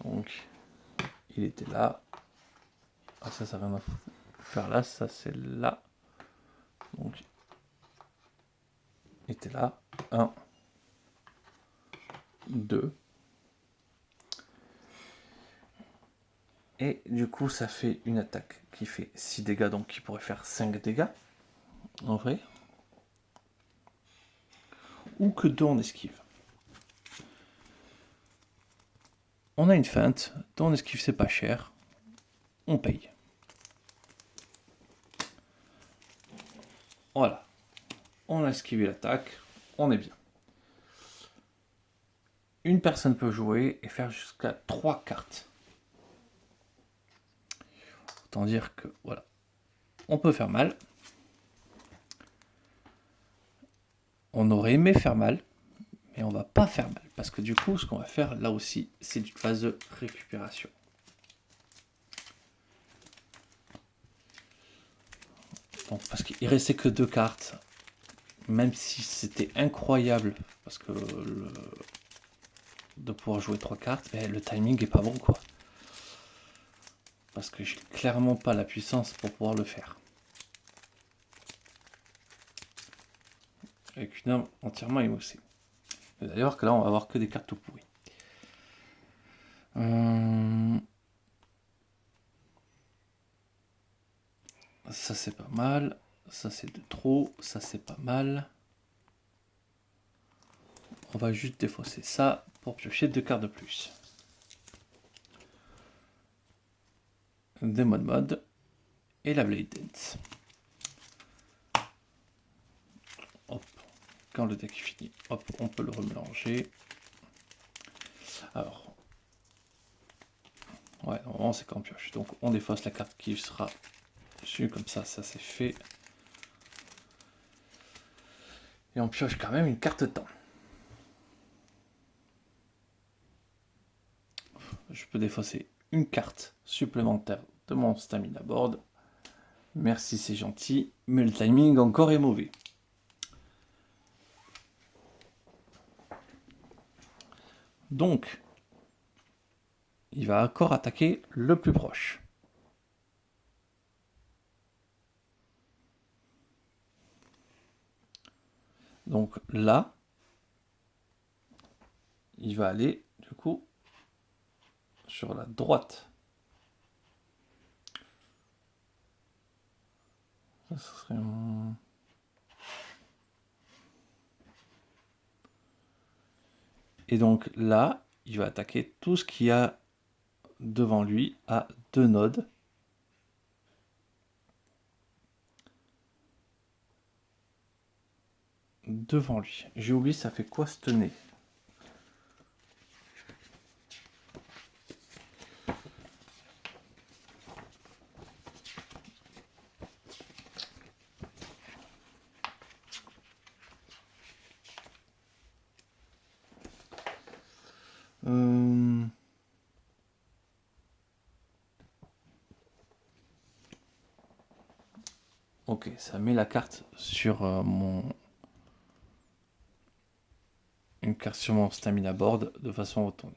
Donc, il était là. Ah ça n'a rien à faire là, ça c'est là. Donc, il était là. 1, 2. Et du coup, ça fait une attaque qui fait 6 dégâts, donc qui pourrait faire 5 dégâts. En vrai. Ou que 2 en esquive. On a une feinte, 2 en esquive c'est pas cher. On paye. Voilà. On a esquivé l'attaque, on est bien. Une personne peut jouer et faire jusqu'à 3 cartes. Autant dire que, voilà. On peut faire mal. On aurait aimé faire mal, mais on va pas faire mal. Parce que du coup, ce qu'on va faire là aussi, c'est une phase de récupération. Donc, parce qu'il restait que 2 cartes. Même si c'était incroyable, parce que de pouvoir jouer 3 cartes, mais le timing est pas bon, quoi. Parce que j'ai clairement pas la puissance pour pouvoir le faire. Avec une arme entièrement émoussée. D'ailleurs que là on va avoir que des cartes tout pourries. Ça c'est pas mal. Ça c'est de trop. Ça c'est pas mal. On va juste défausser ça pour piocher 2 cartes de plus. Demon Mode et la Blade Dance. Hop. Quand le deck est fini, hop, on peut le remélanger. Alors, ouais, normalement c'est quand on pioche. Donc on défausse la carte qui sera dessus, comme ça, ça c'est fait. Et on pioche quand même une carte temps. Je peux défausser une carte supplémentaire de mon stamina board. Merci, c'est gentil, mais le timing encore est mauvais. Donc, il va encore attaquer le plus proche. Donc là, il va aller, du coup, sur la droite. Ça serait un... Et donc là, il va attaquer tout ce qu'il y a devant lui à 2 nodes. Devant lui. J'ai oublié, ça fait quoi ce nez? Ok, ça met la carte sur une carte sur mon stamina board de façon retournée.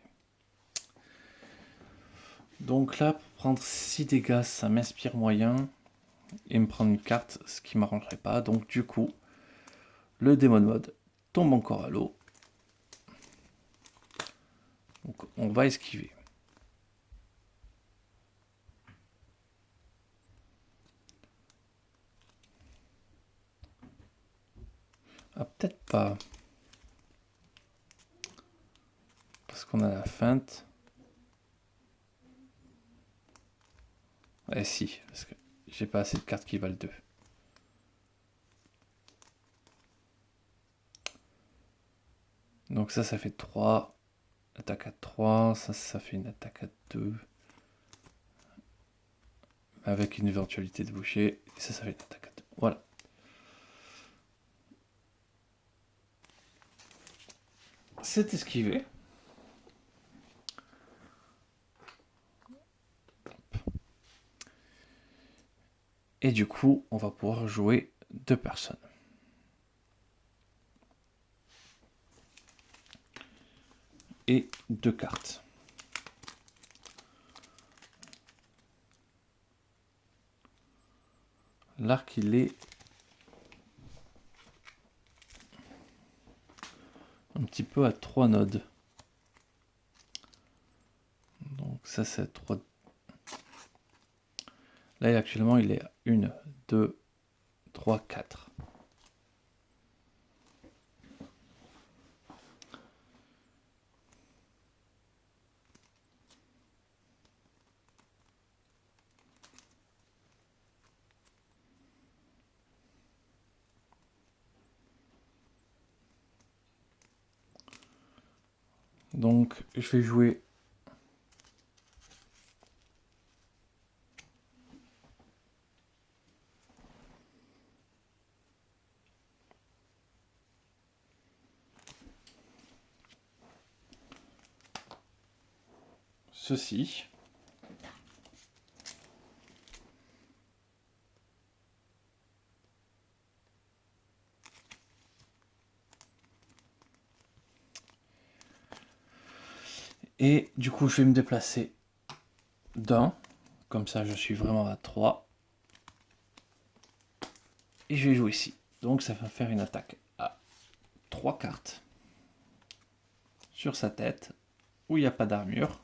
Donc là, pour prendre 6 dégâts, ça m'inspire moyen. Et me prendre une carte, ce qui m'arrangerait pas. Donc du coup, le Demon Mode tombe encore à l'eau. Donc on va esquiver. Ah, peut-être pas. Parce qu'on a la feinte. Eh si, parce que j'ai pas assez de cartes qui valent 2. Donc ça fait 3. Attaque à 3. Ça fait une attaque à 2. Avec une éventualité de boucher. Et ça fait une attaque à 2. Voilà. C'est esquivé. Et du coup, on va pouvoir jouer 2 personnes. Et 2 cartes. L'arc, il est un petit peu à 3 nodes. Donc ça, c'est 3. Là, actuellement, il est à 1, 2, 3, 4. Donc, je vais jouer ceci. Et du coup, je vais me déplacer d'un. Comme ça, je suis vraiment à 3. Et je vais jouer ici. Donc, ça va faire une attaque à 3 cartes. Sur sa tête. Où il n'y a pas d'armure.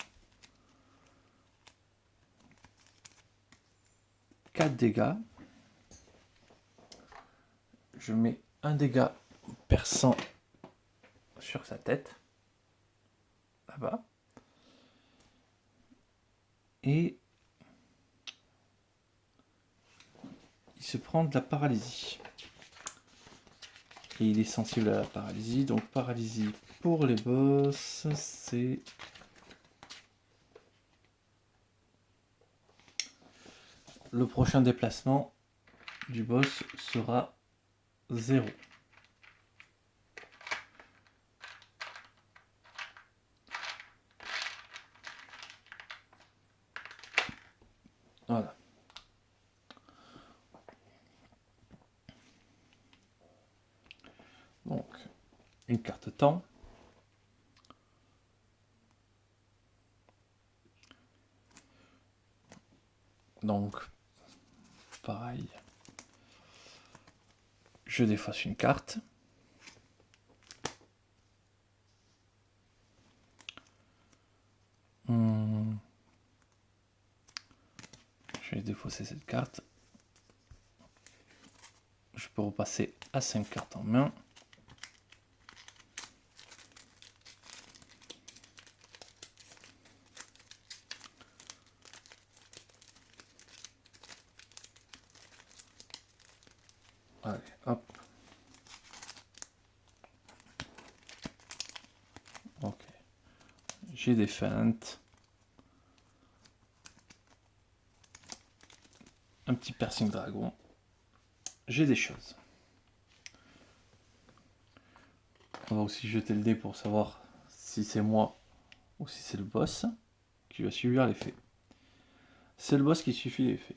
4 dégâts. Je mets un dégât perçant sur sa tête. Là-bas. Et il se prend de la paralysie. Et il est sensible à la paralysie. Donc paralysie pour les boss, c'est... Le prochain déplacement du boss sera 0. Voilà. Donc, une carte temps. Donc, pareil. Je défausse une carte. Je vais défausser cette carte. Je peux repasser à 5 cartes en main. Allez, hop. Ok. J'ai des feintes. Un petit piercing dragon. J'ai des choses. On va aussi jeter le dé pour savoir si c'est moi ou si c'est le boss qui va subir l'effet. C'est le boss qui suffit l'effet.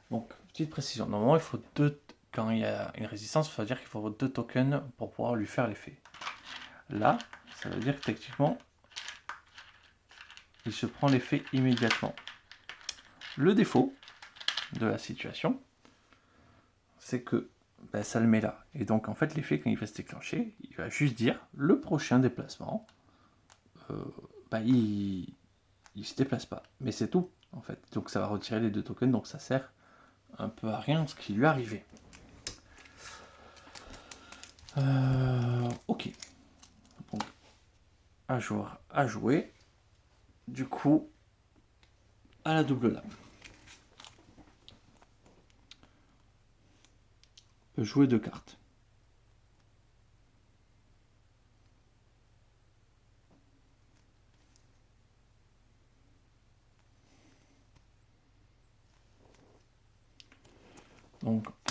Donc, petite précision. Normalement, il faut 2. Quand il y a une résistance, ça veut dire qu'il faut 2 tokens pour pouvoir lui faire l'effet. Là, ça veut dire que techniquement, il se prend l'effet immédiatement. Le défaut de la situation, c'est que ça le met là. Et donc, en fait, l'effet, quand il va se déclencher, il va juste dire le prochain déplacement, il se déplace pas. Mais c'est tout, en fait. Donc, ça va retirer les 2 tokens, donc ça sert un peu à rien ce qui lui est arrivé. Ok. Donc, un joueur à jouer. Du coup, à la double lame. Peut jouer 2 cartes.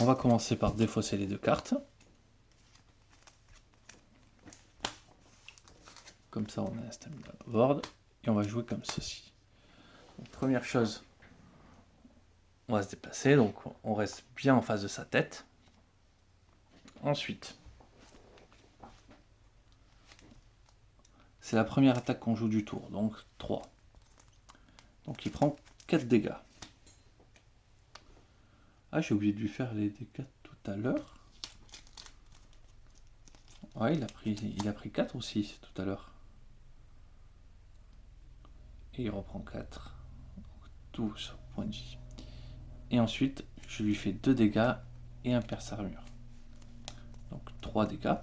on va commencer par défausser les deux cartes. Comme ça, on a un stamina board. Et on va jouer comme ceci. Donc, première chose, on va se déplacer. Donc, on reste bien en face de sa tête. Ensuite, c'est la première attaque qu'on joue du tour. Donc, 3. Donc, il prend 4 dégâts. Ah, j'ai oublié de lui faire les dégâts tout à l'heure. Ouais, il a pris 4 aussi tout à l'heure. Et il reprend 4. 12 points de vie. Et ensuite, je lui fais 2 dégâts et un perce armure. Donc 3 dégâts.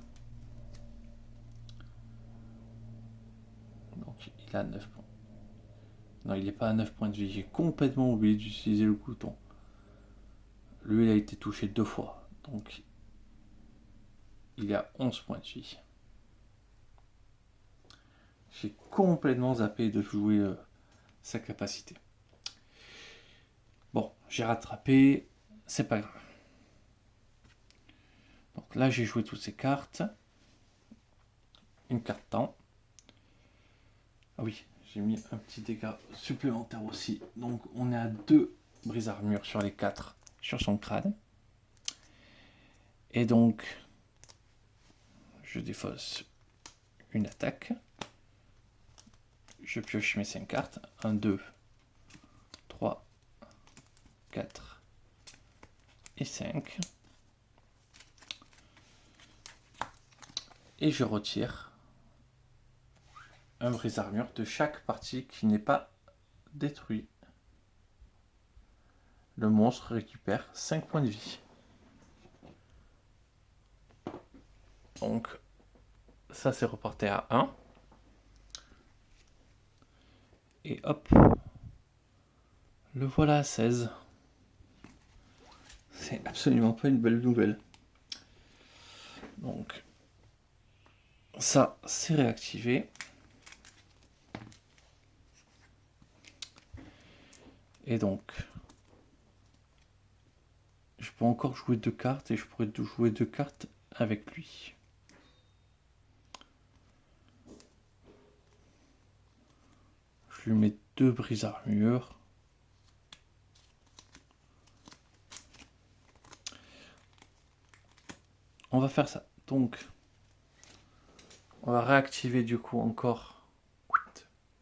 Donc il a 9 points. Non, il n'est pas à 9 points de vie. J'ai complètement oublié d'utiliser le bouton. Lui, il a été touché 2 fois. Donc il a 11 points de vie. J'ai complètement zappé de jouer sa capacité. Bon, j'ai rattrapé. C'est pas grave. Donc là, j'ai joué toutes ces cartes. Une carte temps. Ah oui, j'ai mis un petit dégât supplémentaire aussi. Donc on est à 2 brises armure sur les 4 sur son crâne. Et donc, je défausse une attaque. Je pioche mes 5 cartes. 1, 2, 3, 4 et 5. Et je retire un brise armure de chaque partie qui n'est pas détruit. Le monstre récupère 5 points de vie. Donc, ça c'est reporté à 1. Et hop, le voilà à 16. C'est absolument pas une belle nouvelle. Donc, ça c'est réactivé. Et donc, je peux encore jouer 2 cartes et je pourrais jouer 2 cartes avec lui. Je lui mets 2 brises armure. On va faire ça. Donc, on va réactiver du coup encore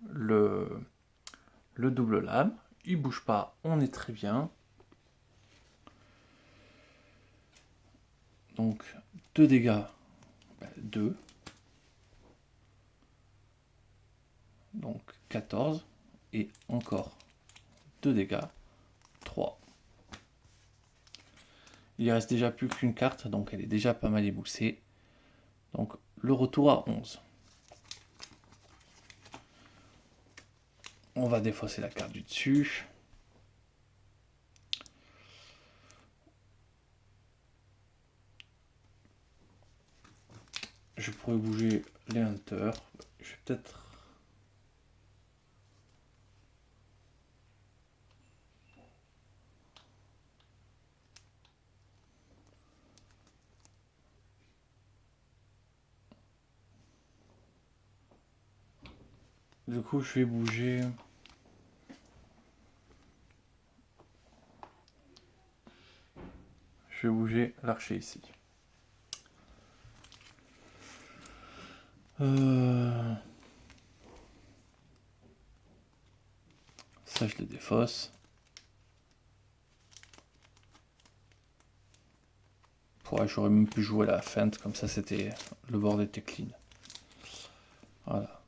le double lame. Il bouge pas, on est très bien. Donc, 2 dégâts, 2. Donc, 14. Et encore 2 dégâts, 3. Il reste déjà plus qu'une carte, donc elle est déjà pas mal éboussée. Donc, le retour à 11. On va défausser la carte du dessus. Je pourrais bouger les hunters. Je vais peut-être... Du coup, je vais bouger... Je vais bouger l'archer ici. Ça, je le défausse. J'aurais même pu jouer la feinte, comme ça c'était le board était clean. Voilà.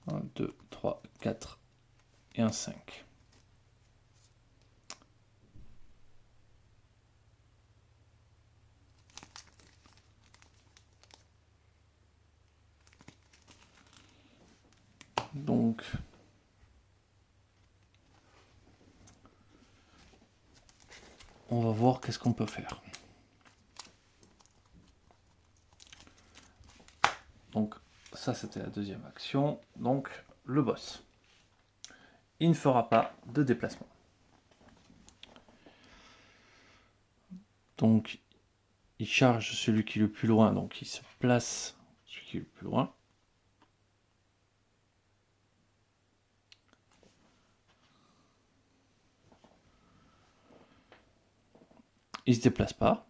Un, 2, 3, 4 et un 5. Donc, on va voir qu'est-ce qu'on peut faire. Donc, ça c'était la deuxième action. Donc, le boss. il ne fera pas de déplacement. Donc, il charge celui qui est le plus loin, donc il se place celui qui est le plus loin. Il ne se déplace pas.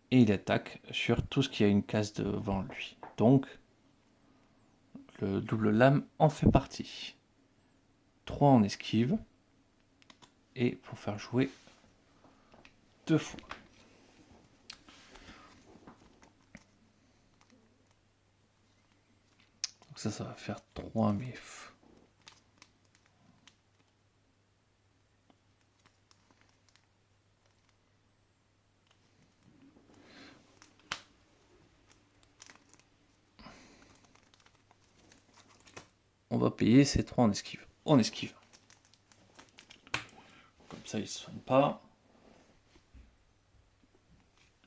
Et il attaque sur tout ce qui a une case devant lui. Donc, le double lame en fait partie. 3 en esquive. Et pour faire jouer 2 fois. Donc ça va faire 3, mais... On va payer ces 3 en esquive. En esquive. Comme ça, ils ne se soignent pas.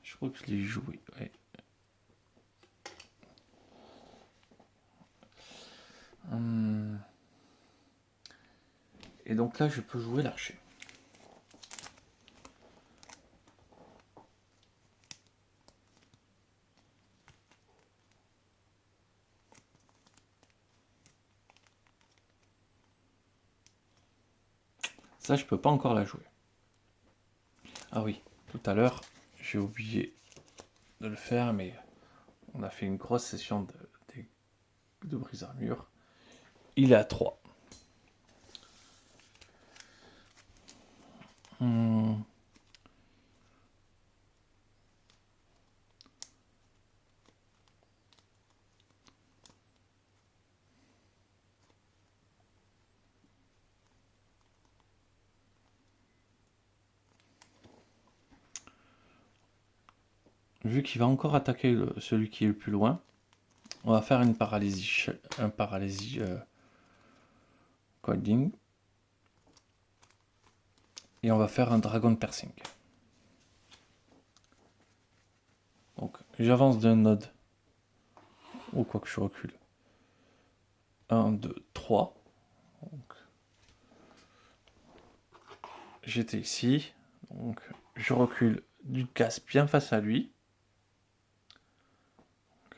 Je crois que je l'ai joué. Ouais. Et donc là, je peux jouer l'archer. Ça, je peux pas encore la jouer. Ah oui, tout à l'heure, j'ai oublié de le faire, mais on a fait une grosse session de brise armure. Il est à 3. Vu qu'il va encore attaquer celui qui est le plus loin, on va faire une paralysie, coiling. Et on va faire un dragon piercing. Donc j'avance d'un node. Ou quoi que je recule. 1, 2, 3. Donc, j'étais ici. Donc je recule d'une case bien face à lui. Donc,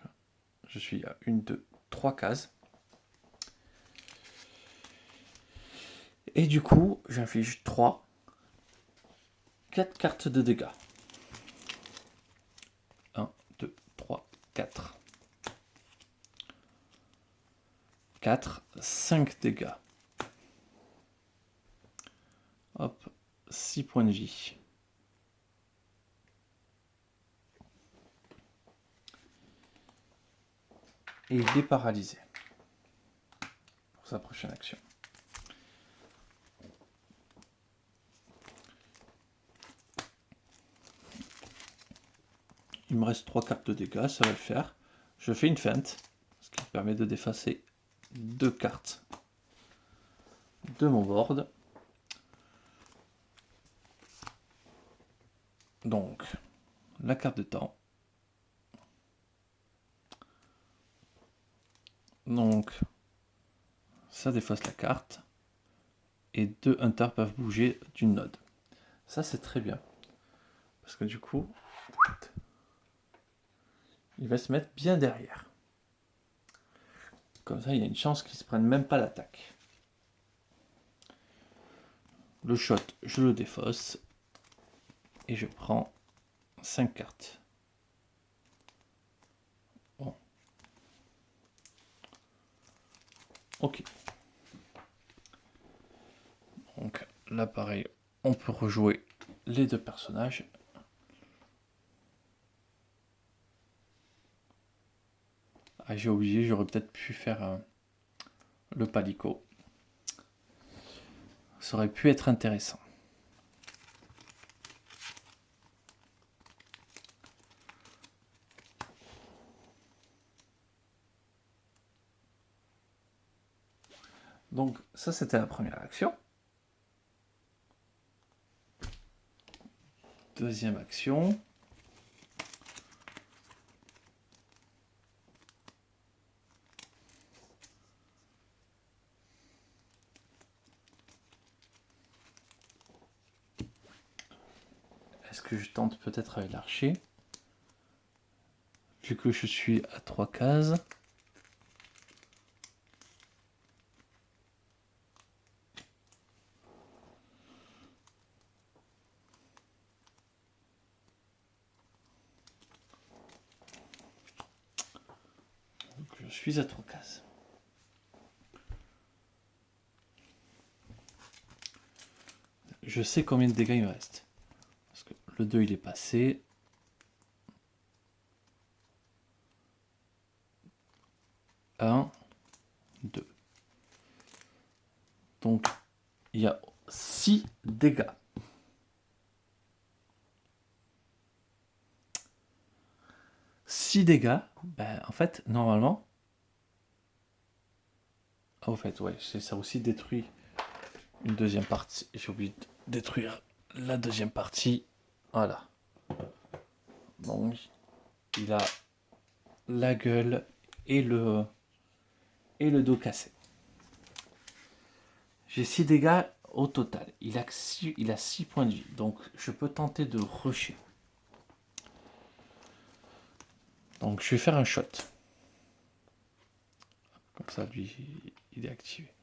je suis à 1, 2, 3 cases. Et du coup, j'inflige 3, 4 cartes de dégâts. 1, 2, 3, 4. 4, 5 dégâts. Hop, 6 points de vie. Et il est paralysé pour sa prochaine action. Il me reste 3 cartes de dégâts, ça va le faire. Je fais une feinte, ce qui me permet de défacer 2 cartes de mon board. Donc, la carte de temps. Donc, ça défausse la carte. Et 2 hunters peuvent bouger d'une node. Ça, c'est très bien. Parce que du coup, il va se mettre bien derrière. Comme ça, il y a une chance qu'il ne se prenne même pas l'attaque. Le shot, je le défausse. Et je prends 5 cartes. Bon. Ok. Donc là, pareil, on peut rejouer les 2 personnages. Ah, j'ai oublié, j'aurais peut-être pu faire le palico. Ça aurait pu être intéressant. Donc ça, c'était la première action. Deuxième action. est-ce que je tente peut-être avec l'archer? Vu que je suis à 3 cases. Donc, je suis à 3 cases. Je sais combien de dégâts il me reste. Parce que le 2 il est passé. 1, 2. Donc, il y a 6 dégâts. 6 dégâts, ben, en fait, normalement... Ah, au fait, ouais, ça aussi détruit une deuxième partie. J'ai oublié de détruire la deuxième partie. Voilà. Donc, il a la gueule et le dos cassé. J'ai 6 dégâts au total. Il a 6 points de vie. Donc, je peux tenter de rusher. Donc, je vais faire un shot. Comme ça, lui, il est activé.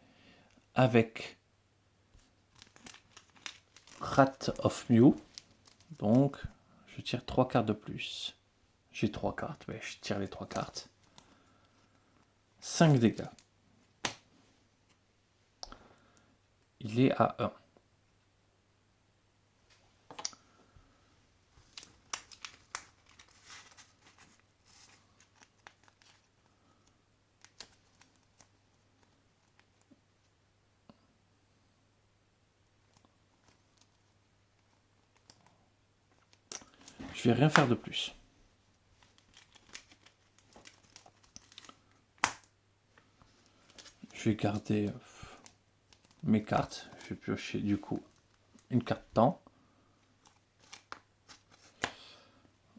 Avec Rat of Mew. Donc, je tire 3 cartes de plus. J'ai 3 cartes. Ouais, je tire les 3 cartes. 5 dégâts. Il est à 1. Je vais rien faire de plus. Je vais garder mes cartes. Je vais piocher du coup une carte temps.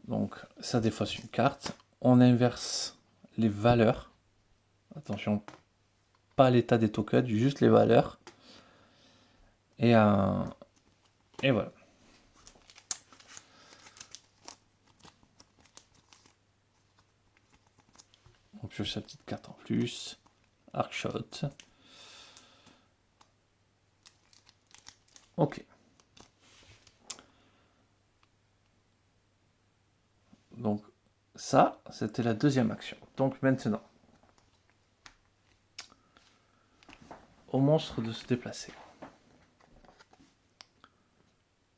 Donc ça défausse une carte. On inverse les valeurs. Attention, pas l'état des tokens, juste les valeurs. Et voilà. On pioche sa petite carte en plus. Arcshot. Ok. Donc ça, c'était la deuxième action. Donc maintenant, au monstre de se déplacer.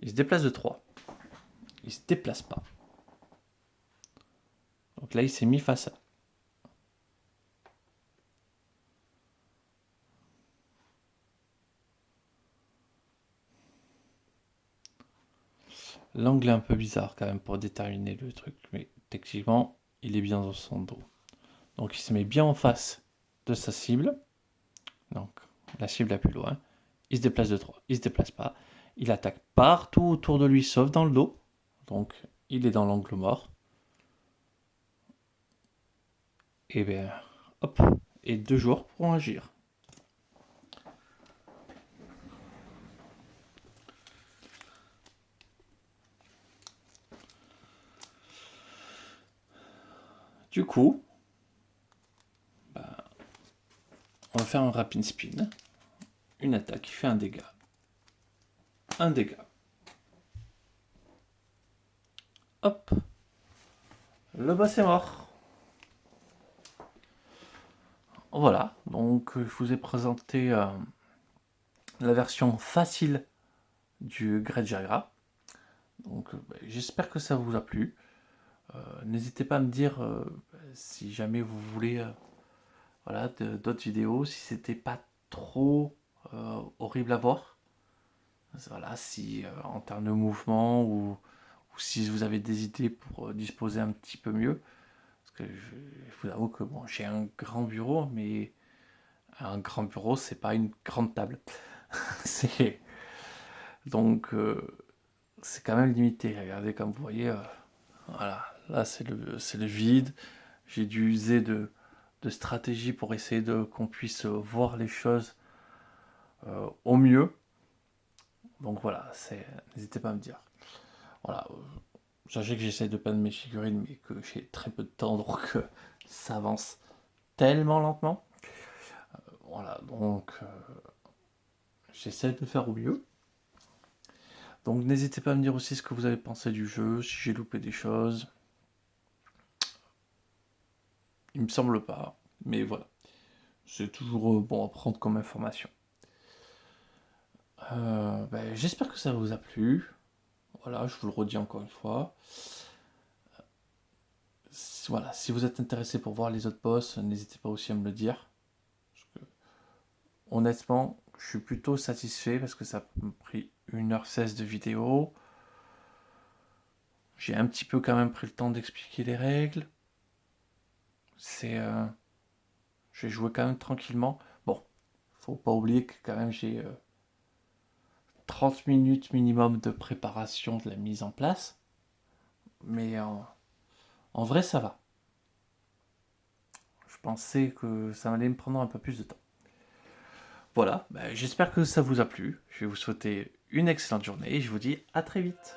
Il se déplace de 3. Il se déplace pas. Donc là, il s'est mis face à... L'angle est un peu bizarre quand même pour déterminer le truc, mais techniquement, il est bien dans son dos. Donc il se met bien en face de sa cible. Donc la cible la plus loin. Il se déplace de 3. Il se déplace pas. Il attaque partout autour de lui, sauf dans le dos. Donc il est dans l'angle mort. Et bien, hop. Et 2 jours pour agir. Du coup, on va faire un rapid spin. Une attaque qui fait un dégât. Un dégât. Hop. Le boss est mort. Voilà, donc je vous ai présenté la version facile du Great. Donc j'espère que ça vous a plu. N'hésitez pas à me dire si jamais vous voulez voilà, d'autres vidéos, si c'était pas trop horrible à voir. Voilà, si en termes de mouvement ou si vous avez des idées pour disposer un petit peu mieux. Parce que je vous avoue que bon, j'ai un grand bureau, mais un grand bureau, c'est pas une grande table. c'est donc c'est quand même limité. Regardez comme vous voyez, voilà, là c'est le vide. J'ai dû user de stratégie pour essayer de qu'on puisse voir les choses au mieux. Donc voilà, n'hésitez pas à me dire. Voilà, sachez que j'essaie de peindre mes figurines, mais que j'ai très peu de temps, donc ça avance tellement lentement. Voilà, donc j'essaie de faire au mieux. Donc n'hésitez pas à me dire aussi ce que vous avez pensé du jeu, si j'ai loupé des choses. Il me semble pas, mais voilà. C'est toujours bon à prendre comme information. J'espère que ça vous a plu. Voilà, je vous le redis encore une fois. Voilà, si vous êtes intéressé pour voir les autres boss, n'hésitez pas aussi à me le dire. Parce que, honnêtement, je suis plutôt satisfait parce que ça m'a pris 1h16 de vidéo. J'ai un petit peu quand même pris le temps d'expliquer les règles. C'est, j'ai joué quand même tranquillement. Bon, faut pas oublier que quand même j'ai 30 minutes minimum de préparation de la mise en place. Mais en vrai, ça va. Je pensais que ça allait me prendre un peu plus de temps. Voilà, j'espère que ça vous a plu. Je vais vous souhaiter une excellente journée et je vous dis à très vite.